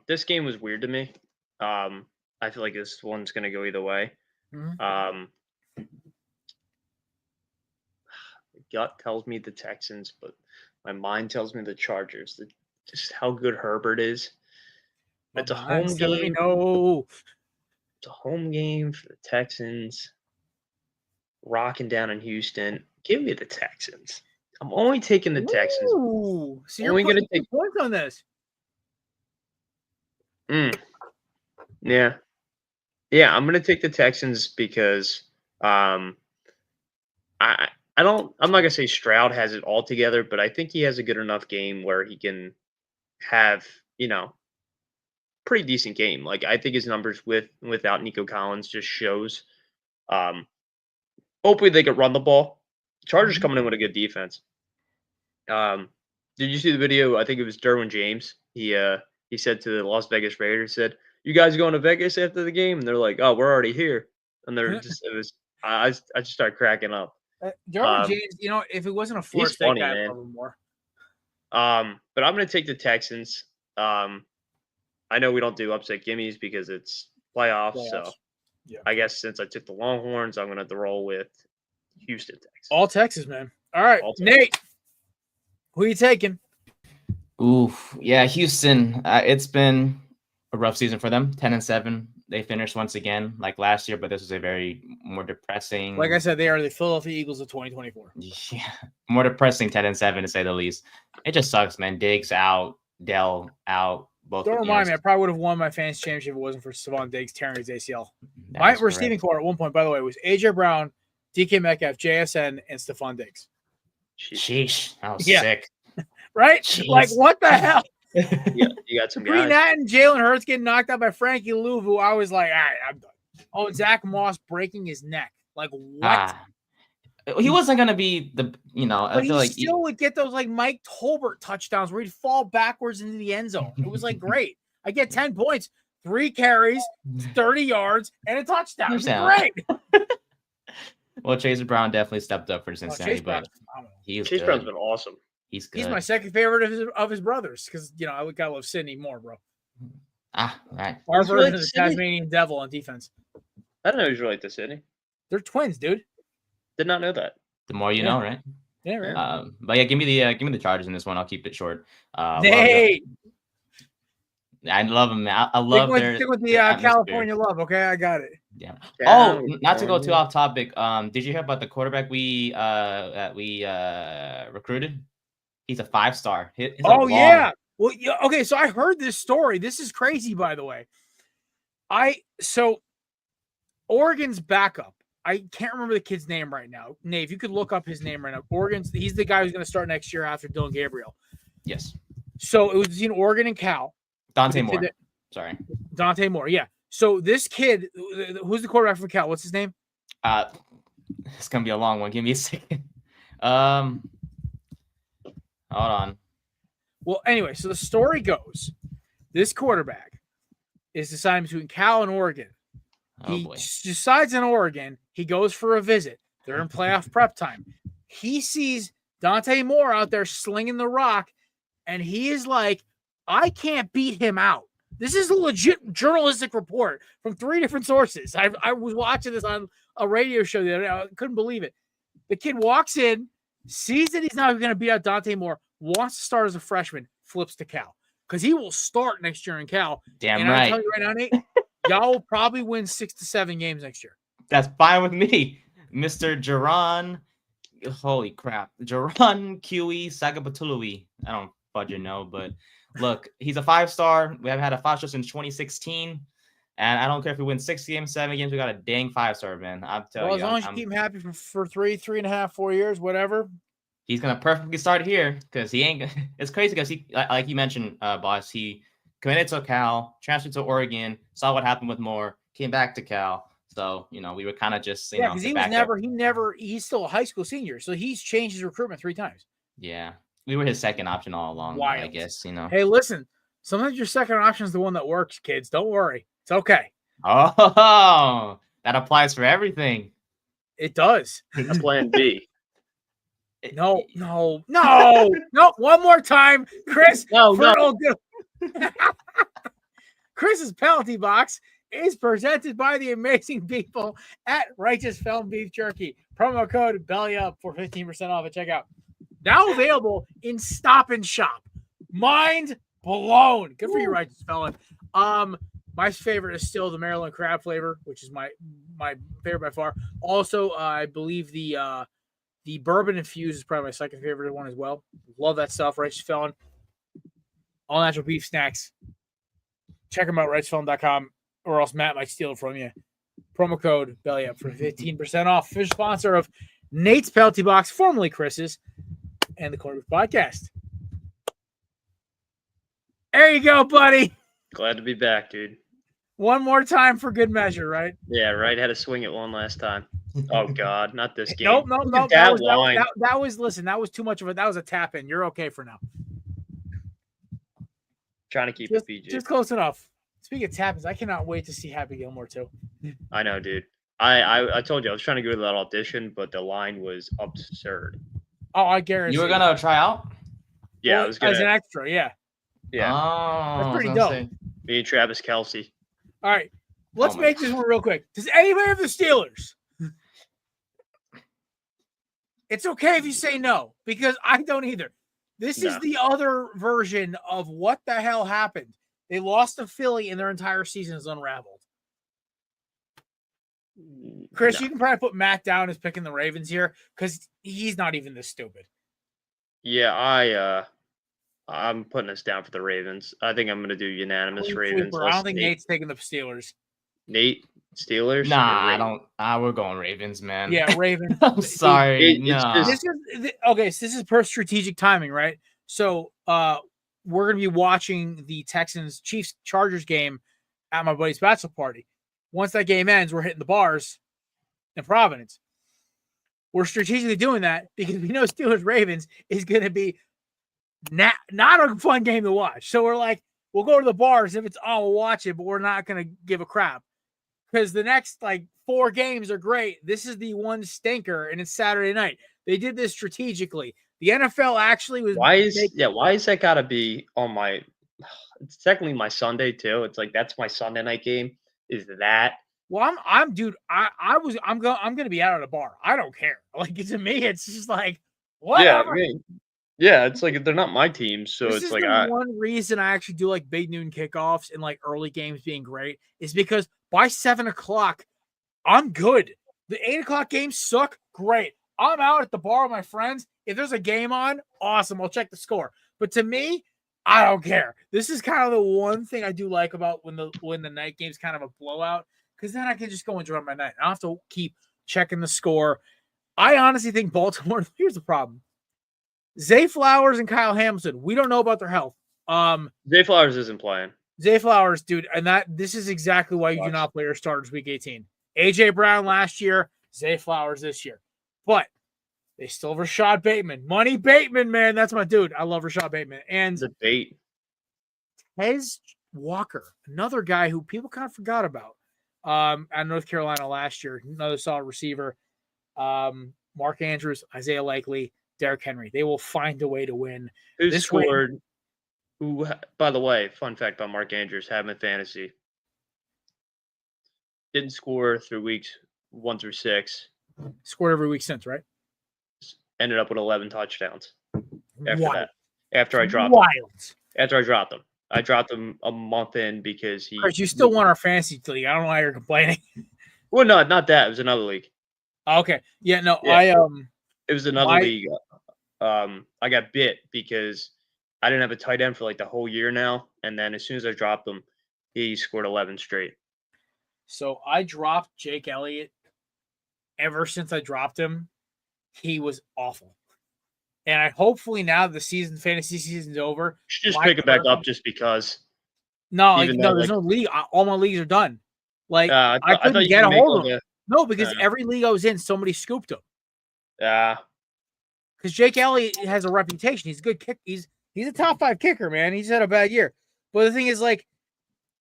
This game was weird to me. I feel like this one's going to go either way. Mm-hmm. Gut tells me the Texans, but my mind tells me the Chargers. Just how good Herbert is. It's a home game. No. It's a home game for the Texans. Rocking down in Houston. Give me the Texans. I'm only taking the Texans. Ooh, so you're going to take points on this. Yeah. Yeah, I'm going to take the Texans because I'm not going to say Stroud has it all together, but I think he has a good enough game where he can have, pretty decent game. Like, I think his numbers without Nico Collins just shows. Hopefully they could run the ball. Chargers coming in with a good defense. Did you see the video? I think it was Derwin James. He said to the Las Vegas Raiders, said, "You guys going to Vegas after the game?" And they're like, "Oh, we're already here." And they're just I just started cracking up. Derwin James, if it wasn't a Florida State guy, I'd love him more. But I'm going to take the Texans. I know we don't do upset gimmies because it's playoffs. So yeah. I guess since I took the Longhorns, I'm going to have to roll with Houston Texans. All Texas, man. All right, Nate, who are you taking? Ooh, yeah, Houston. It's been a rough season for them. 10-7. They finished once again like last year, but this was a very more depressing. Like I said, they are the Philadelphia Eagles of 2024. Yeah, more depressing 10-7 to say the least. It just sucks, man. Diggs out, Dell out. Both. Don't remind me, I probably would have won my fantasy championship if it wasn't for Stephon Diggs tearing his ACL. My receiving core at one point, by the way, was AJ Brown, DK Metcalf, JSN, and Stephon Diggs. Sheesh, that was sick. Right? Jeez. Like, what the hell? Yeah, you got some Between guys. that and Jalen Hurts getting knocked out by Frankie Louvu, I was like, all right, I'm done. Oh, and Zach Moss breaking his neck. Like, what? He wasn't going to be the, But I feel like still would get those like Mike Tolbert touchdowns where he'd fall backwards into the end zone. It was like great. I get 10 points, 3 carries, 30 yards, and a touchdown. It was great. Well, Chase Brown definitely stepped up for Cincinnati, but Chase Brown's been awesome. He's good. He's my second favorite of his brothers because I gotta love Sidney more, bro. Right. Our version of the Tasmanian Devil on defense. I don't know who's related to Sidney. They're twins, dude. Did not know that. The more you know, right? Yeah, right. But yeah, give me the Chargers in this one. I'll keep it short. Nate. I love them, man. I love stick with the California love. Okay, I got it. Yeah. Oh, not to go too off topic. Did you hear about the quarterback we recruited? He's a 5-star. Yeah. Well, yeah. Okay, so I heard this story. This is crazy, by the way. So Oregon's backup. I can't remember the kid's name right now. Nate, if you could look up his name right now. He's the guy who's going to start next year after Dylan Gabriel. Yes. So it was between Oregon and Cal. Dante Moore. Dante Moore, yeah. So this kid, who's the quarterback for Cal? What's his name? It's going to be a long one. Give me a second. Hold on. Well, anyway, so the story goes, this quarterback is deciding between Cal and Oregon. He decides in Oregon. He goes for a visit. They're in playoff prep time. He sees Dante Moore out there slinging the rock, and he is like, I can't beat him out. This is a legit journalistic report from 3 different sources. I was watching this on a radio show the other day. I couldn't believe it. The kid walks in, sees that he's not going to beat out Dante Moore, wants to start as a freshman, flips to Cal. Because he will start next year in Cal. Damn right. I tell you right now, Nate, y'all will probably win 6 to 7 games next year. That's fine with me. Mr. Jaron, holy crap. Jaron Kiwi Sagabatului. I don't fudging know, but look, he's a 5-star. We have had a 5-star since 2016. And I don't care if we win 6 games, 7 games. We got a dang 5-star, man. I'm telling you. As long as you keep him happy for 3.5, 4 years, whatever. He's going to perfectly start here because he ain't. It's crazy because he, like you mentioned, boss, he committed to Cal, transferred to Oregon, saw what happened with Moore, came back to Cal. So, we were kind of just, because he's still a high school senior. So he's changed his recruitment 3 times. Yeah. We were his second option all along, I guess, Hey, listen, sometimes your second option is the one that works, kids. Don't worry. It's okay. Oh, that applies for everything. It does. A plan B. No. One more time, Chris. No. Chris's penalty box is presented by the amazing people at Righteous Film Beef Jerky. Promo code BELLYUP for 15% off at checkout. Now available in Stop and Shop. Mind blown. Good for you, Righteous Felon. My favorite is still the Maryland crab flavor, which is my favorite by far. Also, I believe the bourbon infused is probably my second favorite one as well. Love that stuff. Righteous Felon. All natural beef snacks. Check them out, righteousfelon.com, or else Matt might steal it from you. Promo code BELLYUP for 15% off. Official sponsor of Nate's Penalty Box, formerly Chris's, and the Korner Booth Podcast. There you go, buddy. Glad to be back, dude. One more time for good measure, right? Yeah, right. Had to swing it one last time. Oh God, not this game. Nope. That was too much of a. That was a tap in. You're okay for now. Trying to keep it PG. Just close enough. Speaking of tap ins, I cannot wait to see Happy Gilmore too. I know, dude. I told you I was trying to go to that audition, but the line was absurd. Oh, I guarantee. You were gonna try out? Yeah, I was gonna. As an extra, yeah. Yeah. Oh, that's pretty dope. Me and Travis Kelce. All right, let's make this one real quick. Does anybody have the Steelers? It's okay if you say no, because I don't either. This is the other version of what the hell happened. They lost to Philly, and their entire season is unraveled. Chris, you can probably put Matt down as picking the Ravens here because he's not even this stupid. Yeah, I'm putting us down for the Ravens. I think I'm going to do unanimous Clean Ravens. sweeper. I don't think Nate's taking the Steelers. Nate, Steelers? Nah, or I Ravens? don't. We're going Ravens, man. Yeah, Ravens. I'm sorry. It's Nah. just- This is per strategic timing, right? So we're gonna be watching the Texans Chiefs Chargers game at my buddy's bachelor party. Once that game ends, we're hitting the bars in Providence. We're strategically doing that because we know Steelers Ravens is gonna be not a fun game to watch. So we're like, we'll go to the bars. If it's on, we'll watch it, but we're not gonna give a crap. Because the next 4 games are great. This is the one stinker, and it's Saturday night. They did this strategically. The NFL actually was. Why is that got to be on my? It's technically my Sunday too. It's like that's my Sunday night game. Is that? Well, I'm gonna be out at a bar. I don't care. Like to me, it's just like whatever. Yeah, it's like they're not my team, so This it's is like the one reason I actually do like big noon kickoffs and like early games being great is because by 7 o'clock, I'm good. The 8 o'clock games suck. Great. I'm out at the bar with my friends. If there's a game on, awesome. I'll check the score. But to me, I don't care. This is kind of the one thing I do like about when the night game's kind of a blowout, because then I can just go enjoy my night. I don't have to keep checking the score. I honestly think Baltimore. Here's the problem. Zay Flowers and Kyle Hamilton, we don't know about their health. Zay Flowers isn't playing. Zay Flowers, dude, and this is exactly why you do not play your starters week 18. AJ Brown last year, Zay Flowers this year. But they still have Rashad Bateman. Money Bateman, man. That's my dude. I love Rashad Bateman. And The bait. Tez Walker, another guy who people kind of forgot about. At North Carolina last year, another solid receiver. Mark Andrews, Isaiah Likely, Derrick Henry. They will find a way to win. Who This scored? Who, by the way, fun fact about Mark Andrews, have him in fantasy. Didn't score through weeks 1 through 6. Scored every week since, right? Ended up with 11 touchdowns. After Wild. that, after I dropped Wild. him. After I dropped him. I dropped him a month in because he. Chris, you still won our fantasy league. I don't know why you're complaining. Well, no, not that. It was another league. Okay. Yeah, no, Yeah. It was another league. I got bit because I didn't have a tight end for like the whole year now, and then as soon as I dropped him, he scored 11 straight. So I dropped Jake Elliott. Ever since I dropped him, he was awful. And I hopefully now the fantasy season's over. You should just pick it back up just because. No, Even though, there's no league. All my leagues are done. Like I I couldn't thought you get a could make hold like of him. No, because every league I was in, somebody scooped him. Yeah. Because Jake Elliott has a reputation. He's a good kick. He's a top 5 kicker, man. He's had a bad year. But the thing is, like,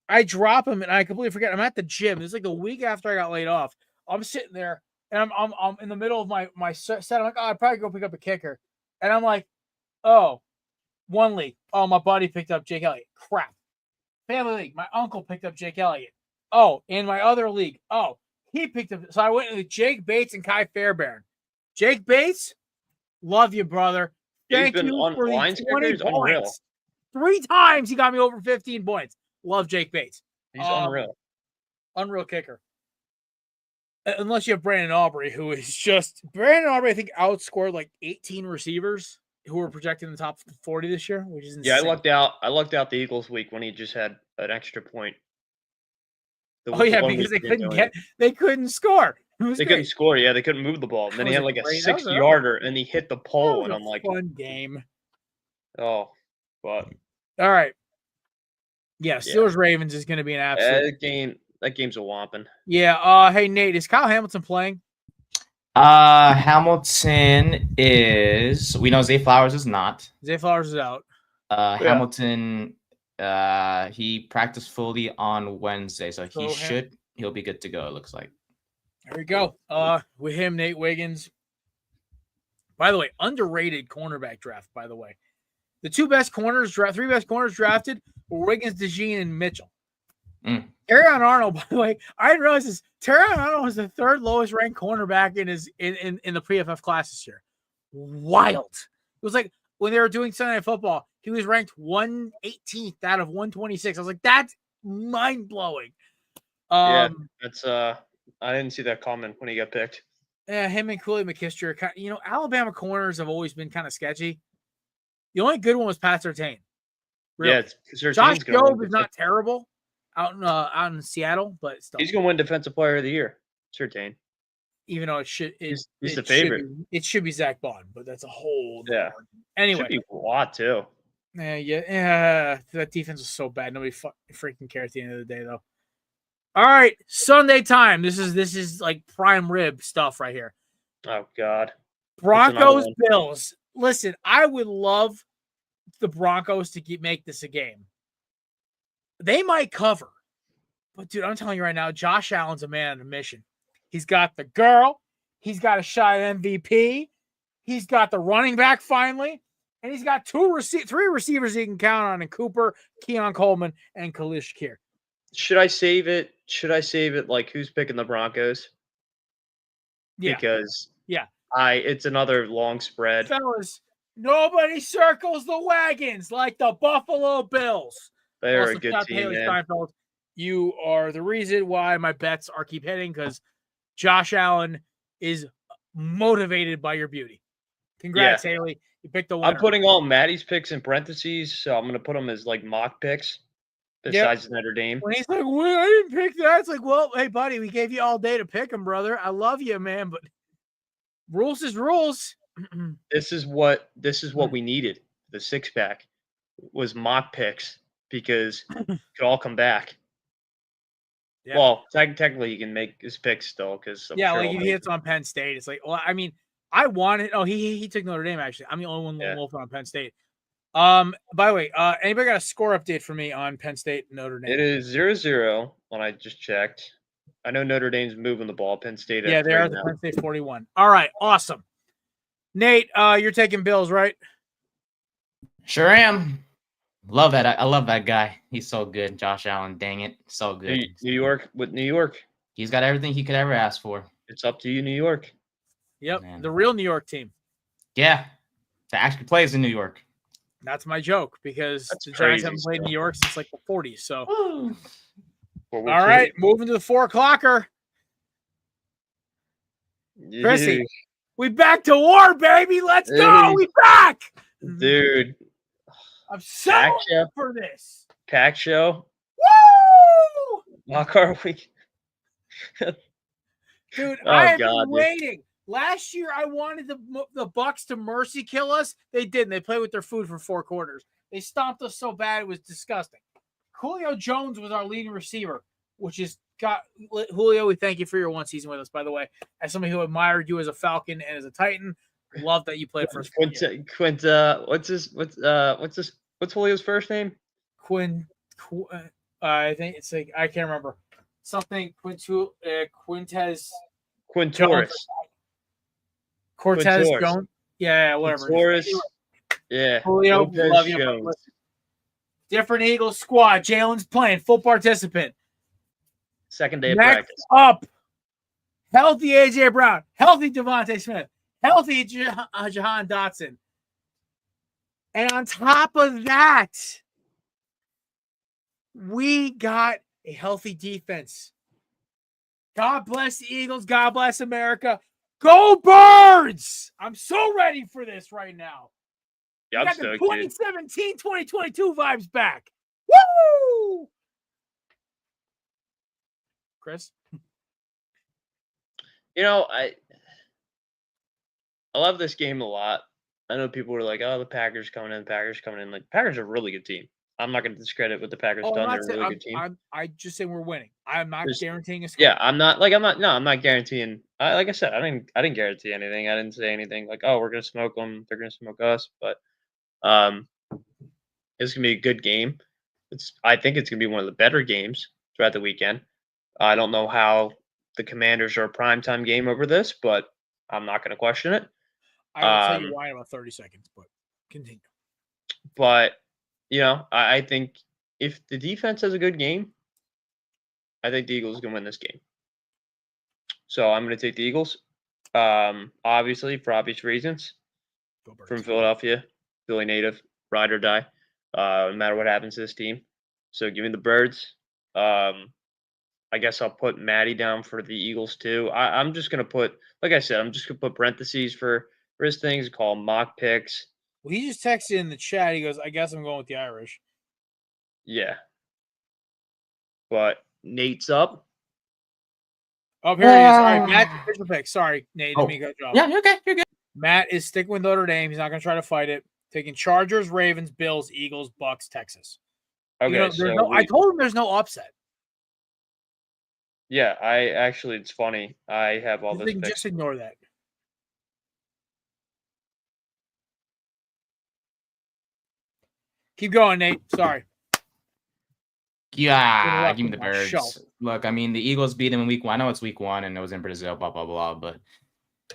I drop him and I completely forget. I'm at the gym. It's like the week after I got laid off. I'm sitting there and I'm in the middle of my set. I'm like, I'd probably go pick up a kicker. And I'm like, oh, one league. Oh, my buddy picked up Jake Elliott. Crap. Family league. My uncle picked up Jake Elliott. Oh, in my other league. Oh, he picked up. So I went with Jake Bates and Kai Fairbairn. Jake Bates, love you, brother. Thank you for the 20 points. 3 times he got me over 15 points. Love Jake Bates. He's unreal. Unreal kicker. Unless you have Brandon Aubrey, who is just Brandon Aubrey, I think outscored like 18 receivers who were projected in the top 40 this year, which is insane. Yeah, I lucked out the Eagles week when he just had an extra point. Because they couldn't score. They couldn't score. Yeah, they couldn't move the ball. And then he had like a 60-yarder, and he hit the pole, and I'm like, fun game. Oh, but all right. Yeah, Steelers Ravens is going to be an absolute that game's a whomping. Yeah. Hey Nate, is Kyle Hamilton playing? Hamilton is. We know Zay Flowers is not. Zay Flowers is out. Hamilton. He practiced fully on Wednesday, so he'll be good to go. It looks like. There we go. With him, Nate Wiggins. By the way, underrated cornerback draft. By the way, the 3 best corners drafted were Wiggins, DeJean, and Mitchell. Terrion Arnold, by the way, I didn't realize this. Terrion Arnold was the 3rd lowest ranked cornerback in the PFF class this year. Wild. It was like when they were doing Sunday Night Football, He was ranked 118th out of 126. I was like, that's mind blowing. Yeah, that's I didn't see that comment when he got picked. Yeah, him and Cooley McKister are kind of, Alabama corners have always been kind of sketchy. The only good one was Pat Surtain. Really. Yeah, Josh Jobe is not terrible out in Seattle, but still. He's going to win Defensive Player of the Year. Surtain. Even though he's the favorite. It should be Zach Bond, but that's a whole. Anyway, should be Watt too. Yeah. That defense was so bad. Nobody freaking cared at the end of the day, though. All right, Sunday time. This is like prime rib stuff right here. Oh God. Broncos Bills. Listen, I would love the Broncos to make this a game. They might cover, but dude, I'm telling you right now, Josh Allen's a man on a mission. He's got the girl. He's got a shot at MVP. He's got the running back finally. And he's got three receivers he can count on in Cooper, Keon Coleman, and Khalil Shakir. Should I save it? Like who's picking the Broncos? Yeah. Because yeah, it's another long spread. Fellas, nobody circles the wagons like the Buffalo Bills. They're a good team, man. You are the reason why my bets keep hitting because Josh Allen is motivated by your beauty. Congrats, Haley. You picked the winner. I'm putting all Maddie's picks in parentheses, so I'm going to put them as like mock picks besides Notre Dame. When he's like, well, I didn't pick that. It's like, well, hey, buddy, we gave you all day to pick them, brother. I love you, man, but rules is rules. This is what we needed. The six-pack was mock picks because it could all come back. Yeah. Well, technically, you can make his picks still because like if he hits on Penn State, it's like, well, I mean, I wanted. Oh, he took Notre Dame actually. I'm the only one wolf on Penn State. By the way, anybody got a score update for me on Penn State and Notre Dame? It is 0-0 when I just checked. I know Notre Dame's moving the ball. Penn State. Yeah, they are the Penn State 41. All right, awesome. Nate, you're taking Bills, right? Sure am. Love that. I love that guy. He's so good. Josh Allen, dang it. So good. New York. He's got everything he could ever ask for. It's up to you, New York. Yep, man. The real New York team. Yeah, that actually plays in New York. That's my joke because the Giants haven't played in New York since like the 40s. So, all right, moving to the 4-o'clocker. Chrissy, we back to war, baby. Let's go. We back, dude. I'm so excited for this pack show. Woo! Walk our week, dude. I've been waiting. Last year, I wanted the Bucs to mercy kill us. They didn't. They played with their food for 4 quarters. They stomped us so bad it was disgusting. Julio Jones was our leading receiver, which is Julio. We thank you for your one season with us, by the way. As somebody who admired you as a Falcon and as a Titan, love that you played for us. What's Julio's first name? I think it's like I can't remember something. Quintez. Cortez Jones. Yeah, whatever. Taurus. Yeah. Julio, love you. Different Eagles squad. Jalen's playing, full participant. Second day of practice. Up. Healthy A.J. Brown. Healthy Devontae Smith. Healthy Jahan Dotson. And on top of that, we got a healthy defense. God bless the Eagles. God bless America. Go Birds! I'm so ready for this right now. Yeah, I'm stoked, 2017, 2022 vibes back. Woo! Chris? I love this game a lot. I know people were like, oh, the Packers coming in. Like, Packers are a really good team. I'm not going to discredit what the Packers done. They're a really good team. I just say we're winning. I'm not guaranteeing a score. Yeah, I'm not guaranteeing. Like I said, I didn't guarantee anything. I didn't say anything like, oh, we're going to smoke them. They're going to smoke us. But it's going to be a good game. I think it's going to be one of the better games throughout the weekend. I don't know how the Commanders are a primetime game over this, but I'm not going to question it. I will tell you why in about 30 seconds, but continue. But, I think if the defense has a good game, I think the Eagles can win this game. So I'm going to take the Eagles, obviously, for obvious reasons. From Philadelphia, Philly native, ride or die. no matter what happens to this team. So give me the Birds. I guess I'll put Matty down for the Eagles too. I'm just gonna put, like I said, I'm just gonna put parentheses for his things, call them mock picks. Well, he just texted in the chat. He goes, "I guess I'm going with the Irish." Yeah. But Nate's up. Oh, here he is. All right, Matt's official pick. Sorry, Nate. Didn't mean to cut you off. Yeah, you're okay. You're good. Matt is sticking with Notre Dame. He's not going to try to fight it. Taking Chargers, Ravens, Bills, Eagles, Bucks, Texas. Okay, I told him there's no upset. Yeah, it's funny. I have all this. Just ignore that. Keep going, Nate. Sorry. Yeah, give me the Birds. Look, I mean, the Eagles beat him in week 1. I know it's week 1 and it was in Brazil, blah, blah, blah. But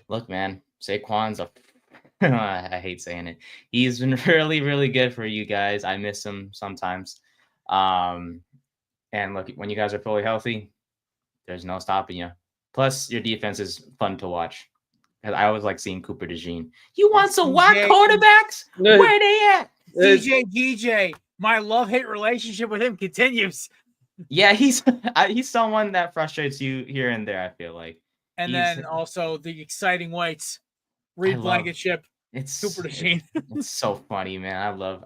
look, man, Saquon's I hate saying it. He's been really, really good for you guys. I miss him sometimes. And look, when you guys are fully healthy, there's no stopping you. Plus, your defense is fun to watch. I always like seeing Cooper DeJean. You want some whack quarterbacks? Where they at? DJ, my love-hate relationship with him continues. Yeah, he's someone that frustrates you here and there, I feel like. And then also the exciting whites. Reed Blankenship. It's Cooper DeJean. It's so funny, man.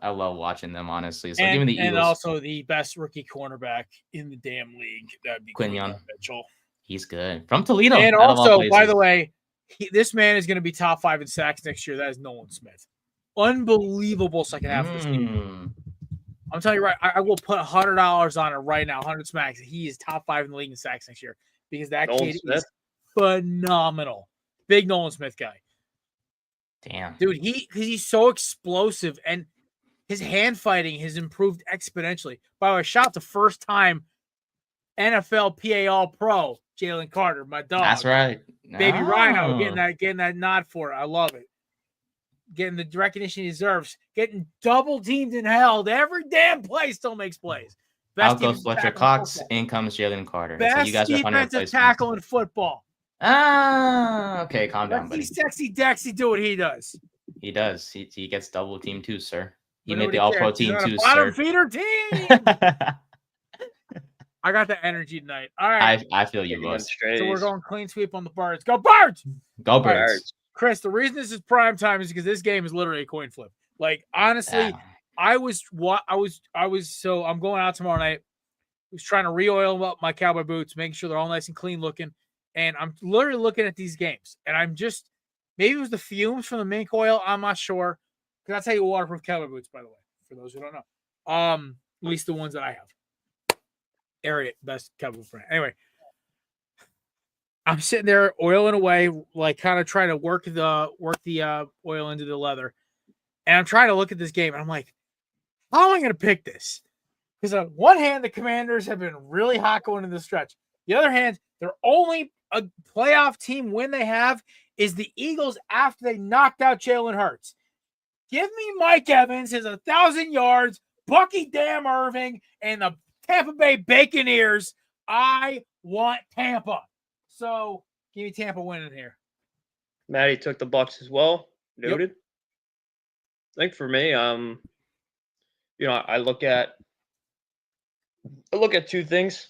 I love watching them, honestly. So give me the Eagles. And also the best rookie cornerback in the damn league. That'd be Quinyon Mitchell. He's good. From Toledo. And also, by the way, this man is going to be top 5 in sacks next year. That is Nolan Smith. Unbelievable second half of this game. I'm telling you right, I will put $100 on it right now. 100 smacks. He is top 5 in the league in sacks next year because that kid is phenomenal. Big Nolan Smith guy. Damn. Dude, because he's so explosive and his hand fighting has improved exponentially. By the way, shout out to first time NFL PA All Pro, Jalen Carter, my dog. That's right. Baby Rhino getting that nod for it. I love it. Getting the recognition he deserves. Getting double teamed and held. Every damn play still makes plays. Out goes Fletcher Cox. In comes Jalen Carter. Best so you guys defensive tackle in football. Okay, calm down, buddy. Sexy Dexy do what he does. He does. He gets double team too, sir. He made the All-Pro team too, bottom sir. Feeder team. I got the energy tonight. All right. I feel you, boys. So we're going clean sweep on the Birds. Go Birds! Go Birds. Right. Chris, the reason this is prime time is because this game is literally a coin flip. Like, honestly, I'm going out tomorrow night. I was trying to re-oil up my cowboy boots, making sure they're all nice and clean looking. And I'm literally looking at these games. And I'm just, maybe it was the fumes from the mink oil. I'm not sure. Because that's how you waterproof cowboy boots, by the way, for those who don't know. At least the ones that I have. Ariat, best cowboy brand. Anyway, I'm sitting there oiling away, like kind of trying to work the oil into the leather. And I'm trying to look at this game, and I'm like, how am I going to pick this? Because on one hand, the Commanders have been really hot going into the stretch. The other hand, their only a playoff team win they have is the Eagles after they knocked out Jalen Hurts. Give me Mike Evans, his 1,000 yards, Bucky Damn Irving, and the Tampa Bay Baconeers. I want Tampa. So give me Tampa winning here. Matty took the Bucks as well. Noted. Yep. I think for me, I look at two things.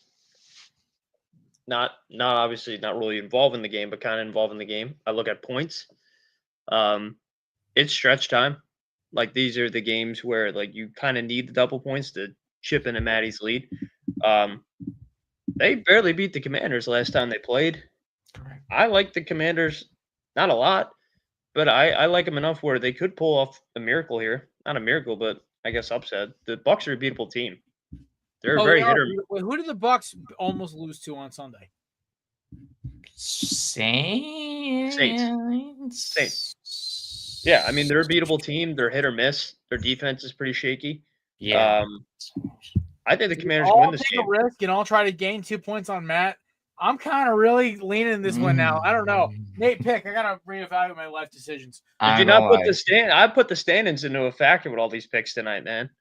Not obviously not really involved in the game, but kind of involved in the game. I look at points. It's stretch time. Like these are the games where like you kind of need the double points to chip into Matty's lead. They barely beat the Commanders last time they played. Correct. I like the Commanders, not a lot, but I like them enough where they could pull off a miracle here. Not a miracle, but I guess upset. The Bucks are a beatable team. They're very hit or miss. Wait, who did the Bucks almost lose to on Sunday? Saints. Yeah, I mean they're a beatable team. They're hit or miss. Their defense is pretty shaky. Yeah. I think the Commanders can win this game. Take a risk and I'll try to gain 2 points on Matt. I'm kind of really leaning this one now. I don't know. Nate, pick. I gotta reevaluate my life decisions. Did you not put the stand? I put the stand-ins into a factor with all these picks tonight, man.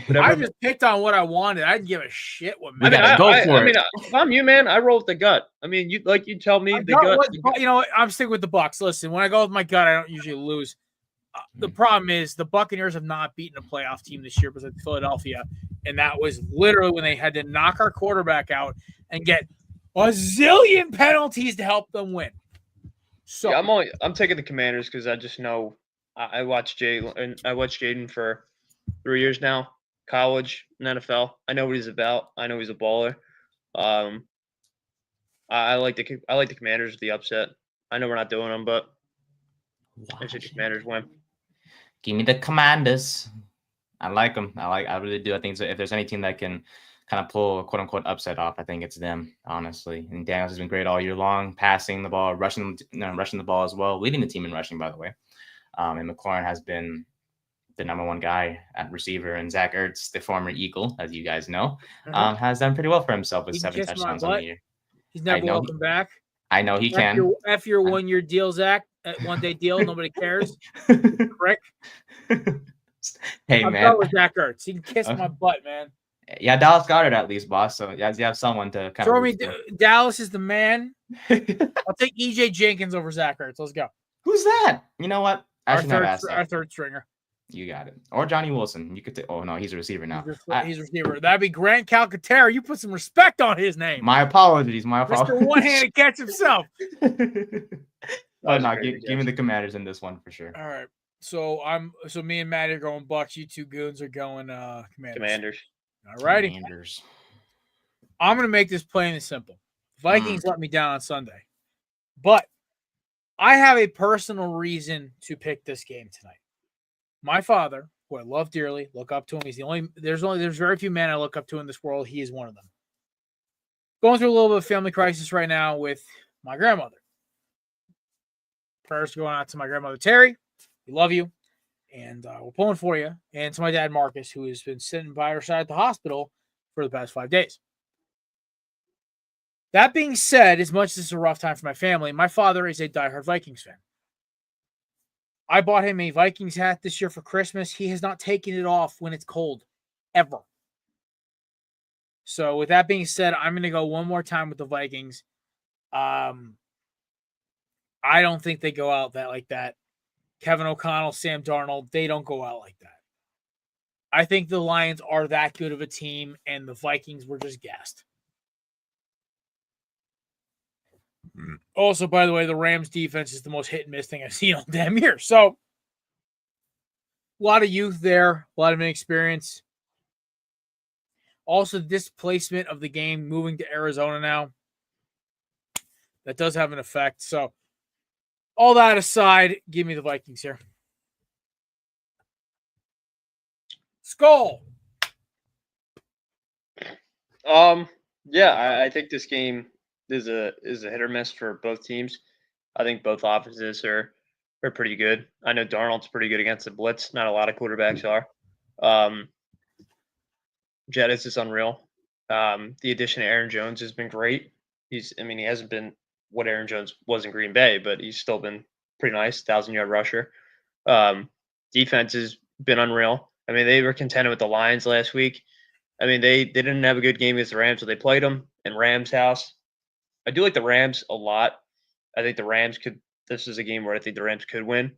I just picked on what I wanted. I didn't give a shit what. We gotta go for it. I mean, if I'm you, man, I roll with the gut. I mean, you tell me the gut. You know what? I'm sticking with the Bucks. Listen, when I go with my gut, I don't usually lose. The problem is the Buccaneers have not beaten a playoff team this year besides Philadelphia, and that was literally when they had to knock our quarterback out and get a zillion penalties to help them win. So Yeah, I'm taking the Commanders because I just know I watched Jaden for 3 years now, college and NFL. I know what he's about. I know he's a baller. I like the Commanders with the upset. I know we're not doing them, but I think the Commanders win. Give me the Commanders. I like them. I really do. I think if there's any team that can kind of pull a quote unquote upset off, I think it's them, honestly. And Daniels has been great all year long, passing the ball, rushing the ball as well, leading the team in rushing, by the way. And McLaurin has been the number one guy at receiver, and Zach Ertz, the former Eagle, as you guys know, has done pretty well for himself with 7 touchdowns on the year. He's never welcome back. I know he can. After your 1 year deal, Zach, one-day deal, nobody cares. Correct? Hey, I'm man. done with Zach Ertz. He can kiss my butt, man. Yeah, Dallas got it at least, boss. So you have someone to kind Throw of. me. Dallas is the man. I'll take EJ Jenkins over Zach Ertz. Let's go. Who's that? You know what? Our third stringer. You got it. Or Johnny Wilson. You could take. Oh no, he's a receiver now. He's a receiver. That'd be Grant Calcaterra. You put some respect on his name. My apologies. Mr. One-handed catch himself. Oh no, give me the Commanders in this one for sure. All right. So me and Matt are going Bucks. You two goons are going Commanders. All righty. Commanders. I'm gonna make this plain and simple. Vikings let me down on Sunday, but I have a personal reason to pick this game tonight. My father, who I love dearly, look up to him. He's there's very few men I look up to in this world. He is one of them. Going through a little bit of family crisis right now with my grandmother. Prayers going out to my grandmother Terry. We love you, and we're pulling for you. And to my dad Marcus, who has been sitting by her side at the hospital for the past 5 days. That being said, as much as it's a rough time for my family, my father is a diehard Vikings fan. I bought him a Vikings hat this year for Christmas. He has not taken it off when it's cold, ever. So with that being said, I'm going to go one more time with the Vikings. I don't think they go out like that. Kevin O'Connell, Sam Darnold, they don't go out like that. I think the Lions are that good of a team, and the Vikings were just gassed. Also, by the way, the Rams defense is the most hit and miss thing I've seen all damn year. So, a lot of youth there, a lot of inexperience. Also, the displacement of the game moving to Arizona now. That does have an effect. So, all that aside, give me the Vikings here. Skull. Yeah, I think this game is a hit or miss for both teams. I think both offenses are pretty good. I know Darnold's pretty good against the blitz. Not a lot of quarterbacks are. Jettis is unreal. The addition of Aaron Jones has been great. He hasn't been what Aaron Jones was in Green Bay, but he's still been pretty nice, 1,000-yard rusher. Defense has been unreal. They were contented with the Lions last week. They didn't have a good game against the Rams, so they played them in Rams' house. I do like the Rams a lot. I think the Rams could – this is a game where I think the Rams could win.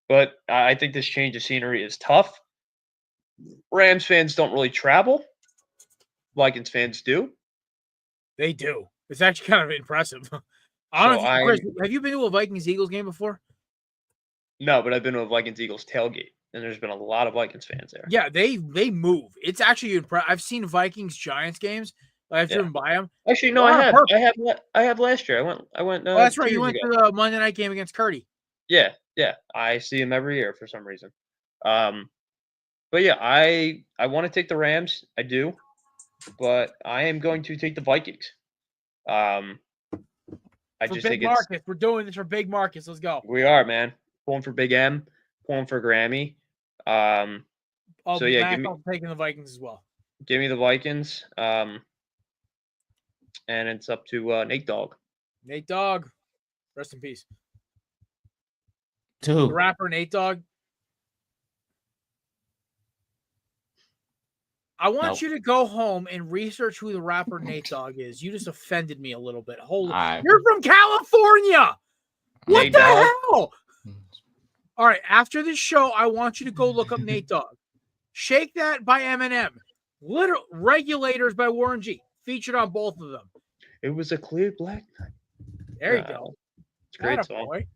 But I think this change of scenery is tough. Rams fans don't really travel. Vikings fans do. They do. It's actually kind of impressive. Chris, have you been to a Vikings-Eagles game before? No, but I've been to a Vikings-Eagles tailgate, and there's been a lot of Vikings fans there. Yeah, they move. It's actually impressive. I've seen Vikings-Giants games. I've driven by them. Actually, no, I have last year. I went. Oh, that's right. You went to the Monday night game against Curdy. Yeah. I see him every year for some reason. But yeah, I want to take the Rams. I do, but I am going to take the Vikings. I just think Marcus. We're doing this for Big Marcus. Let's go. We are, man. Pulling for Big M. Pulling for Grammy. I'm taking the Vikings as well. Give me the Vikings. And it's up to Nate Dogg. Nate Dogg. Rest in peace. To who? The rapper Nate Dogg. I want you to go home and research who the rapper Nate Dogg is. You just offended me a little bit. You're from California. What the hell? All right, after this show, I want you to go look up Nate Dogg. Shake That by Eminem. Literal Regulators by Warren G. Featured on both of them. It was a clear black night. There you go. It's a great Atta song. boy.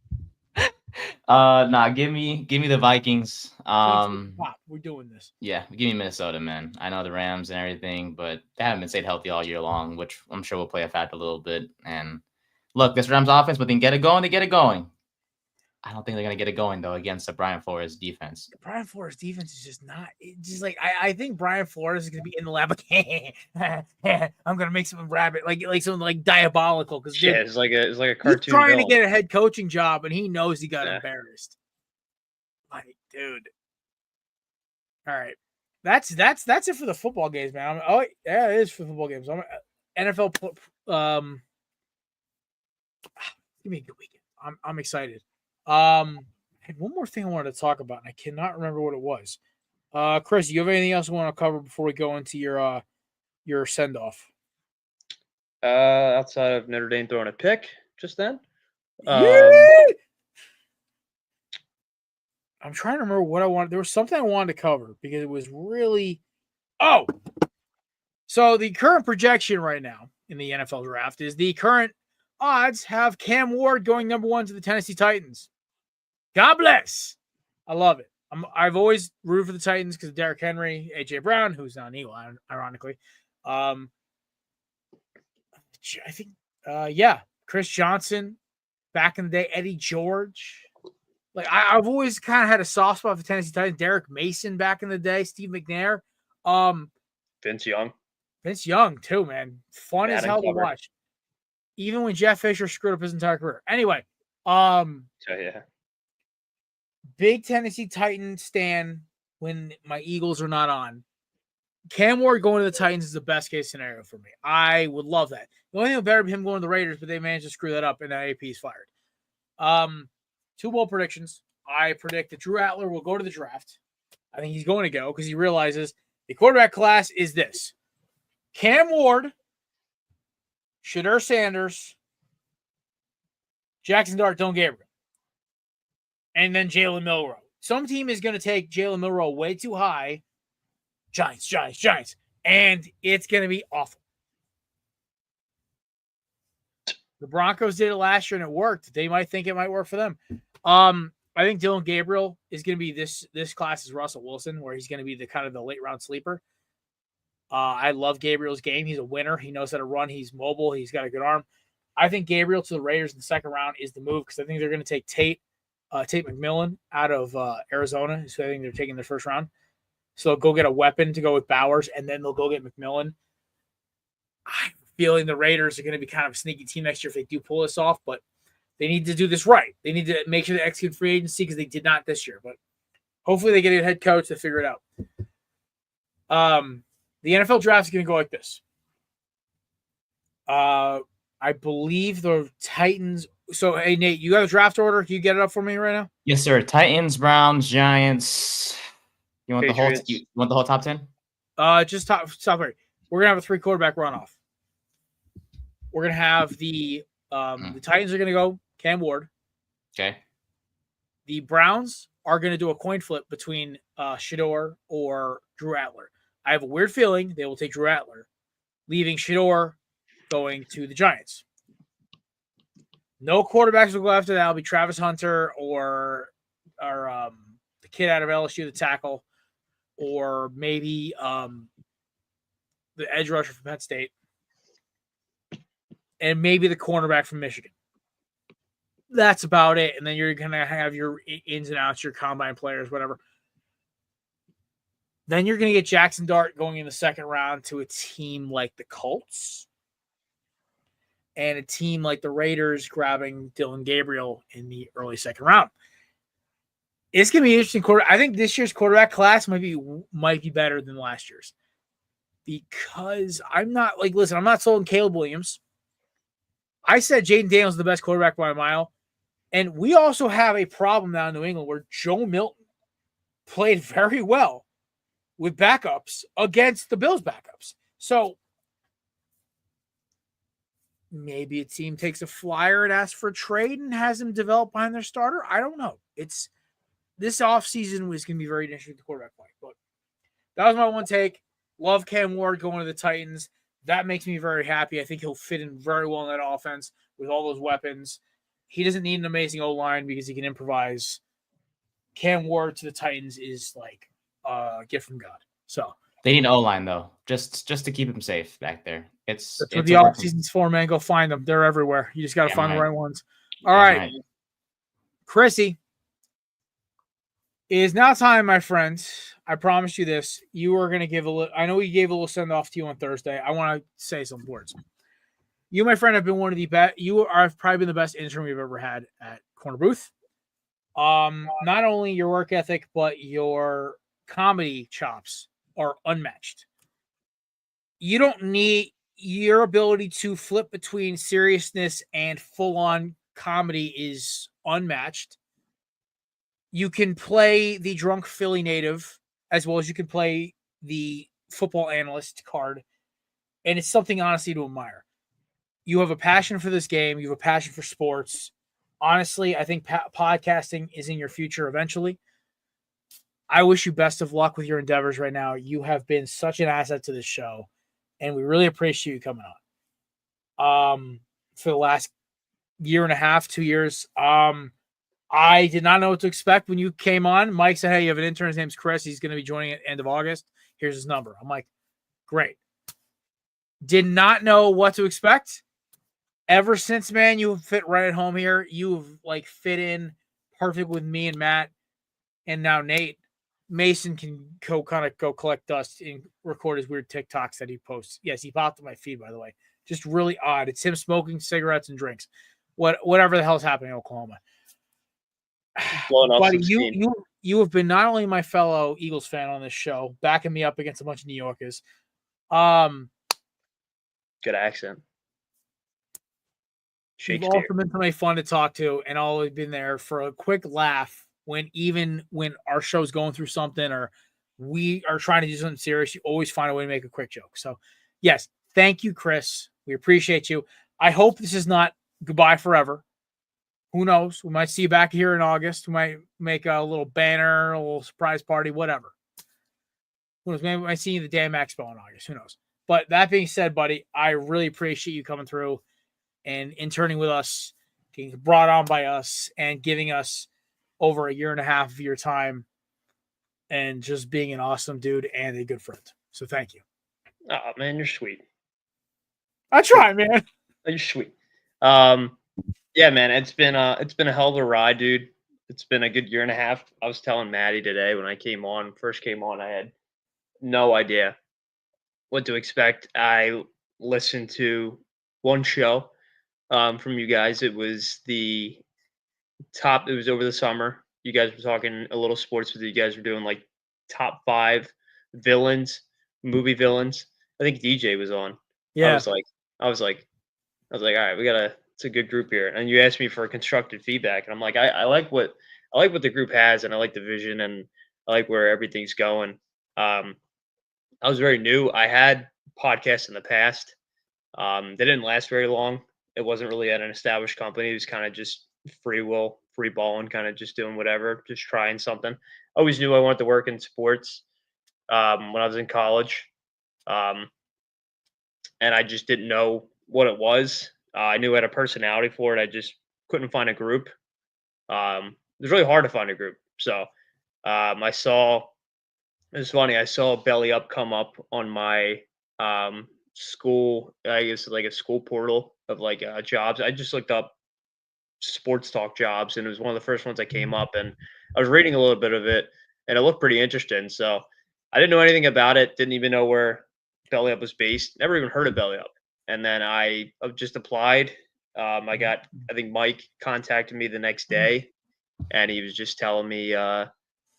Nah, give me the Vikings. Pop, we're doing this. Yeah, give me Minnesota, man. I know the Rams and everything, but they haven't been stayed healthy all year long, which I'm sure will play a factor a little bit. And look, this Rams offense, but they get it going, they get it going. I don't think they're gonna get it going though against the Brian Flores defense. Brian Flores defense is just not. It's just like I think Brian Flores is gonna be in the lab like, I'm gonna make something rabbit like something like diabolical because Yeah, it's like a cartoon. he's trying villain. to get a head coaching job and he knows he got embarrassed. Like, dude. All right, that's it for the football games, man. Oh yeah, it is for football games. NFL. Give me a good weekend. I'm excited. I had one more thing I wanted to talk about, and I cannot remember what it was. Chris, you have anything else you want to cover before we go into your send off? Outside of Notre Dame throwing a pick just then. I'm trying to remember what I wanted. There was something I wanted to cover because it was really. So the current projection right now in the NFL draft is the current odds have Cam Ward going number 1 to the Tennessee Titans. God bless. I love it. I've always rooted for the Titans because of Derrick Henry, A.J. Brown, who's now an Eagle, ironically. I think, Chris Johnson, back in the day, Eddie George. Like I've always kind of had a soft spot for Tennessee Titans. Derek Mason back in the day, Steve McNair, Vince Young too, man. Fun as Madden hell cover. to watch. Even when Jeff Fisher screwed up his entire career. Anyway, yeah. big Tennessee Titan stan when my Eagles are not on. Cam Ward going to the Titans is the best case scenario for me. I would love that. The only thing would better be him going to the Raiders, but they managed to screw that up and that AP is fired. 2 bold predictions. I predict that Drew Atler will go to the draft. I think he's going to go because he realizes the quarterback class is this. Cam Ward, Shadur Sanders, Jackson Dart, Dylan Gabriel, and then Jalen Milroe. Some team is going to take Jalen Milroe way too high. Giants. And it's going to be awful. The Broncos did it last year and it worked. They might think it might work for them. I think Dylan Gabriel is going to be this class is Russell Wilson, where he's going to be the kind of the late round sleeper. I love Gabriel's game. He's a winner. He knows how to run. He's mobile. He's got a good arm. I think Gabriel to the Raiders in the second round is the move because I think they're going to take Tate McMillan out of Arizona. So I think they're taking their first round. So they'll go get a weapon to go with Bowers, and then they'll go get McMillan. I'm feeling the Raiders are going to be kind of a sneaky team next year if they do pull this off, but they need to do this right. They need to make sure they execute free agency because they did not this year. But hopefully they get a head coach to figure it out. The NFL draft is going to go like this. I believe the Titans. So, hey, Nate, you got a draft order? Can you get it up for me right now? Yes, sir. Titans, Browns, Giants. You want Patriots. you want the whole top 10? Just top right. We're gonna have a 3 quarterback runoff. We're gonna have the Titans are gonna go Cam Ward. Okay. The Browns are gonna do a coin flip between Shador or Drew Atler. I have a weird feeling they will take Drew Atler, leaving Shador going to the Giants. No quarterbacks will go after that. It'll be Travis Hunter or the kid out of LSU, the tackle, or maybe the edge rusher from Penn State, and maybe the cornerback from Michigan. That's about it. And then you're going to have your ins and outs, your combine players, whatever. Then you're going to get Jackson Dart going in the second round to a team like the Colts and a team like the Raiders grabbing Dylan Gabriel in the early second round. It's going to be interesting. I think this year's quarterback class might be better than last year's because I'm not sold on Caleb Williams. I said Jaden Daniels is the best quarterback by a mile. And we also have a problem now in New England where Joe Milton played very well with backups against the Bills backups. So maybe a team takes a flyer and asks for a trade and has him develop behind their starter. I don't know. this offseason was going to be very interesting to quarterback play. But that was my one take. Love Cam Ward going to the Titans. That makes me very happy. I think he'll fit in very well in that offense with all those weapons. He doesn't need an amazing O-line because he can improvise. Cam Ward to the Titans is like a gift from God. So They need an O-line though, just to keep him safe back there. that's It's what the offseason's for, man. Go find them. They're everywhere. You just got to find the right ones. All right. Chrissy, it is now time, my friend. I promise you this. You are going to give a little – I know we gave a little send-off to you on Thursday. I want to say some words. You, my friend, have been one of the best – you have probably been the best intern we've ever had at Korner Booth. Not only your work ethic, but your comedy chops are unmatched. You don't need – your ability to flip between seriousness and full-on comedy is unmatched. You can play the drunk Philly native as well as you can play the football analyst card. And it's something, honestly, to admire. You have a passion for this game. You have a passion for sports. Honestly, I think podcasting is in your future eventually. I wish you best of luck with your endeavors right now. You have been such an asset to this show, and we really appreciate you coming on. For the last year and a half, 2 years, I did not know what to expect when you came on. Mike said, hey, you have an intern. His name's Chris. He's going to be joining at the end of August. Here's his number. I'm like, great. Did not know what to expect. Ever since, man, you have fit right at home here. You've like fit in perfect with me and Matt. And now Nate. Mason can go collect dust and record his weird TikToks that he posts. Yes, he popped on my feed, by the way. Just really odd. It's him smoking cigarettes and drinks. Whatever the hell's happening in Oklahoma. Buddy, you have been not only my fellow Eagles fan on this show, backing me up against a bunch of New Yorkers. Good accent. You've also been somebody fun to talk to, and always been there for a quick laugh when our show's going through something or we are trying to do something serious. You always find a way to make a quick joke. So, yes, thank you, Chris. We appreciate you. I hope this is not goodbye forever. Who knows? We might see you back here in August. We might make a little banner, a little surprise party, whatever. Who knows? Maybe we might see you at the Damn Expo in August. Who knows? But that being said, buddy, I really appreciate you coming through and interning with us, getting brought on by us, and giving us over a year and a half of your time and just being an awesome dude and a good friend. So thank you. Oh, man, you're sweet. I try, man. You're sweet. Yeah, man, it's been a hell of a ride, dude. It's been a good year and a half. I was telling Maddie today when I first came on, I had no idea what to expect. I listened to one show from you guys. It was it was over the summer. You guys were talking a little sports with you guys were doing like top 5 movie villains. I think DJ was on. Yeah. I was like, all right, it's a good group here. And you asked me for constructive feedback, and I'm like, I like what the group has, and I like the vision, and I like where everything's going. I was very new. I had podcasts in the past. They didn't last very long. It wasn't really at an established company. It was kind of just free balling, kind of just doing whatever, just trying something. I always knew I wanted to work in sports when I was in college. And I just didn't know what it was. I knew I had a personality for it. I just couldn't find a group. It was really hard to find a group. So it was funny. I saw Belly Up come up on my school, I guess like a school portal of like jobs. I just looked up sports talk jobs, and it was one of the first ones that came up, and I was reading a little bit of it, and it looked pretty interesting. So I didn't know anything about it. Didn't even know where Belly Up was based. Never even heard of Belly Up. And then I just applied. I think Mike contacted me the next day, and he was just telling me, I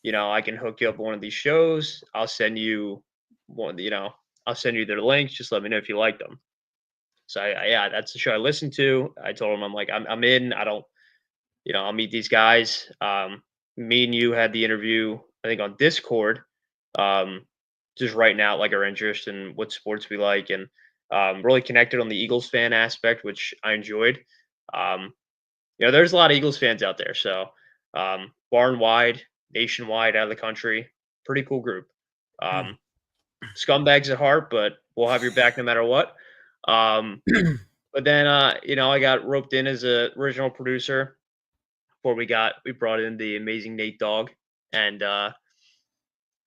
can hook you up with one of these shows. I'll send you I'll send you their links. Just let me know if you like them. So that's the show I listened to. I told him, I'm like, I'm in. I don't, I'll meet these guys. Me and you had the interview, I think on Discord, just writing out like our interest and what sports we like, and really connected on the Eagles fan aspect, which I enjoyed. There's a lot of Eagles fans out there. So far and wide, nationwide, out of the country. Pretty cool group. Scumbags at heart, but we'll have your back no matter what. But then, I got roped in as a original producer before we brought in the amazing Nate Dogg. And I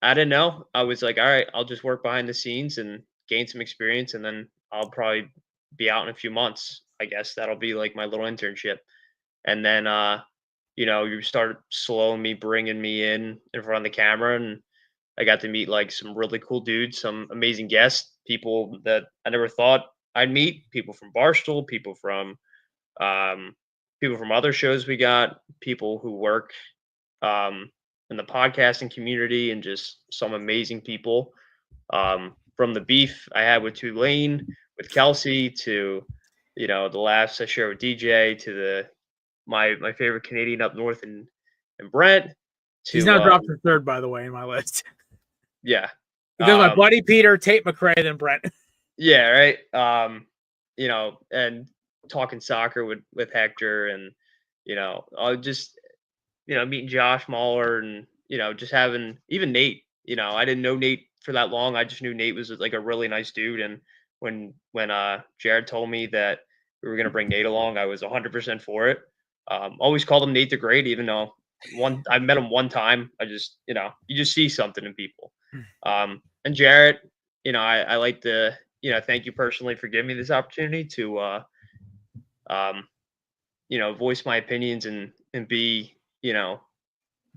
didn't know. I was like, all right, I'll just work behind the scenes and gain some experience. And then I'll probably be out in a few months. I guess that'll be like my little internship. And then, you started slowly bringing me in front of the camera, and I got to meet like some really cool dudes, some amazing guests, people that I never thought I'd meet, people from Barstool, people from other shows we got, people who work in the podcasting community, and just some amazing people. From the beef I had with Tulane, with Kelsey, to the laughs I share with DJ, to my favorite Canadian up north and Brent. He's now dropped to third, by the way, in my list. Yeah. Then my buddy Peter, Tate McRae, then Brent. Yeah, right. And talking soccer with Hector, and I'll just meeting Josh Mahler, and just having even Nate. I didn't know Nate for that long. I just knew Nate was like a really nice dude. And when Jared told me that we were gonna bring Nate along, I was 100% for it. Always called him Nate the Great, even though I met him one time. I just you just see something in people. And Jarrett, I like to thank you personally for giving me this opportunity to voice my opinions and be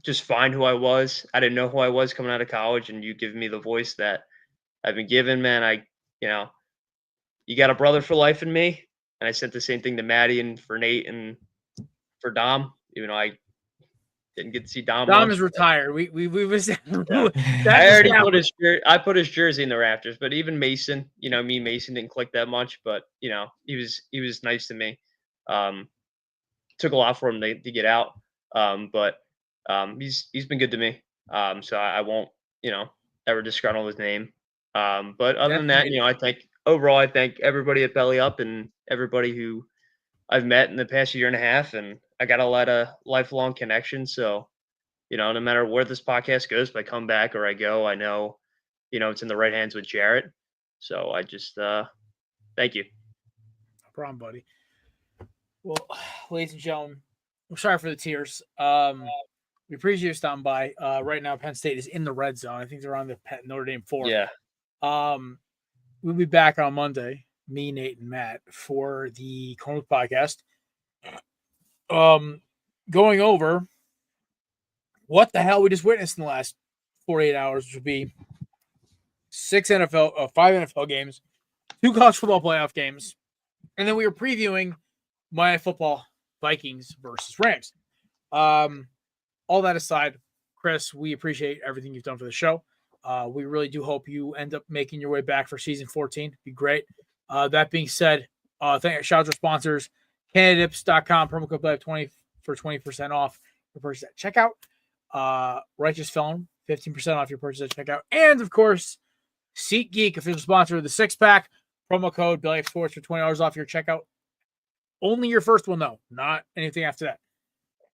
just find who I was. I didn't know who I was coming out of college, and you give me the voice that I've been given, man. You got a brother for life in me, and I sent the same thing to Maddie and for Nate and for Dom, even though I didn't get to see Dom. Dom is retired. We was I already put his jersey in the rafters, but even Mason, me and Mason didn't click that much, but he was nice to me. Took a lot for him to get out. But he's been good to me. So I won't, ever disgruntle his name. But other than that, I thank everybody at Belly Up and everybody who I've met in the past year and a half, and I got a lot of lifelong connections. So, no matter where this podcast goes, if I come back or I go, I know, it's in the right hands with Jarrett. So I just thank you. No problem, buddy. Well, ladies and gentlemen, I'm sorry for the tears. We appreciate you stopping by. Right now, Penn State is in the red zone. I think they're on the Notre Dame 4. Yeah. We'll be back on Monday, me, Nate, and Matt, for the Korner Booth podcast. Going over what the hell we just witnessed in the last 48 hours, which would be 5 NFL games, 2 college football playoff games, and then we were previewing Monday Night Football, Vikings versus Rams. All that aside, Chris, we appreciate everything you've done for the show. We really do hope you end up making your way back for season 14. It'd be great. That being said, shout out to our sponsors, candidips.com, promo code BLAB20 for 20% off your purchase at checkout. Righteous Felon, 15% off your purchase at checkout. And, of course, SeatGeek, official sponsor of the Six Pack, promo code BLAB Sports for $20 off your checkout. Only your first one, though, not anything after that.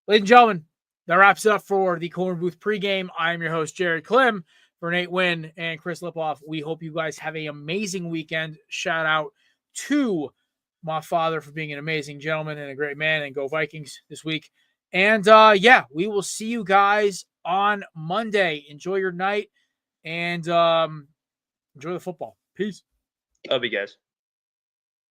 Ladies and gentlemen, that wraps it up for the Korner Booth pregame. I am your host, Jared Klim, for Nate Wynn and Chris Lipoff. We hope you guys have an amazing weekend. Shout out to my father for being an amazing gentleman and a great man, and go Vikings this week. And, we will see you guys on Monday. Enjoy your night and enjoy the football. Peace. Love you guys.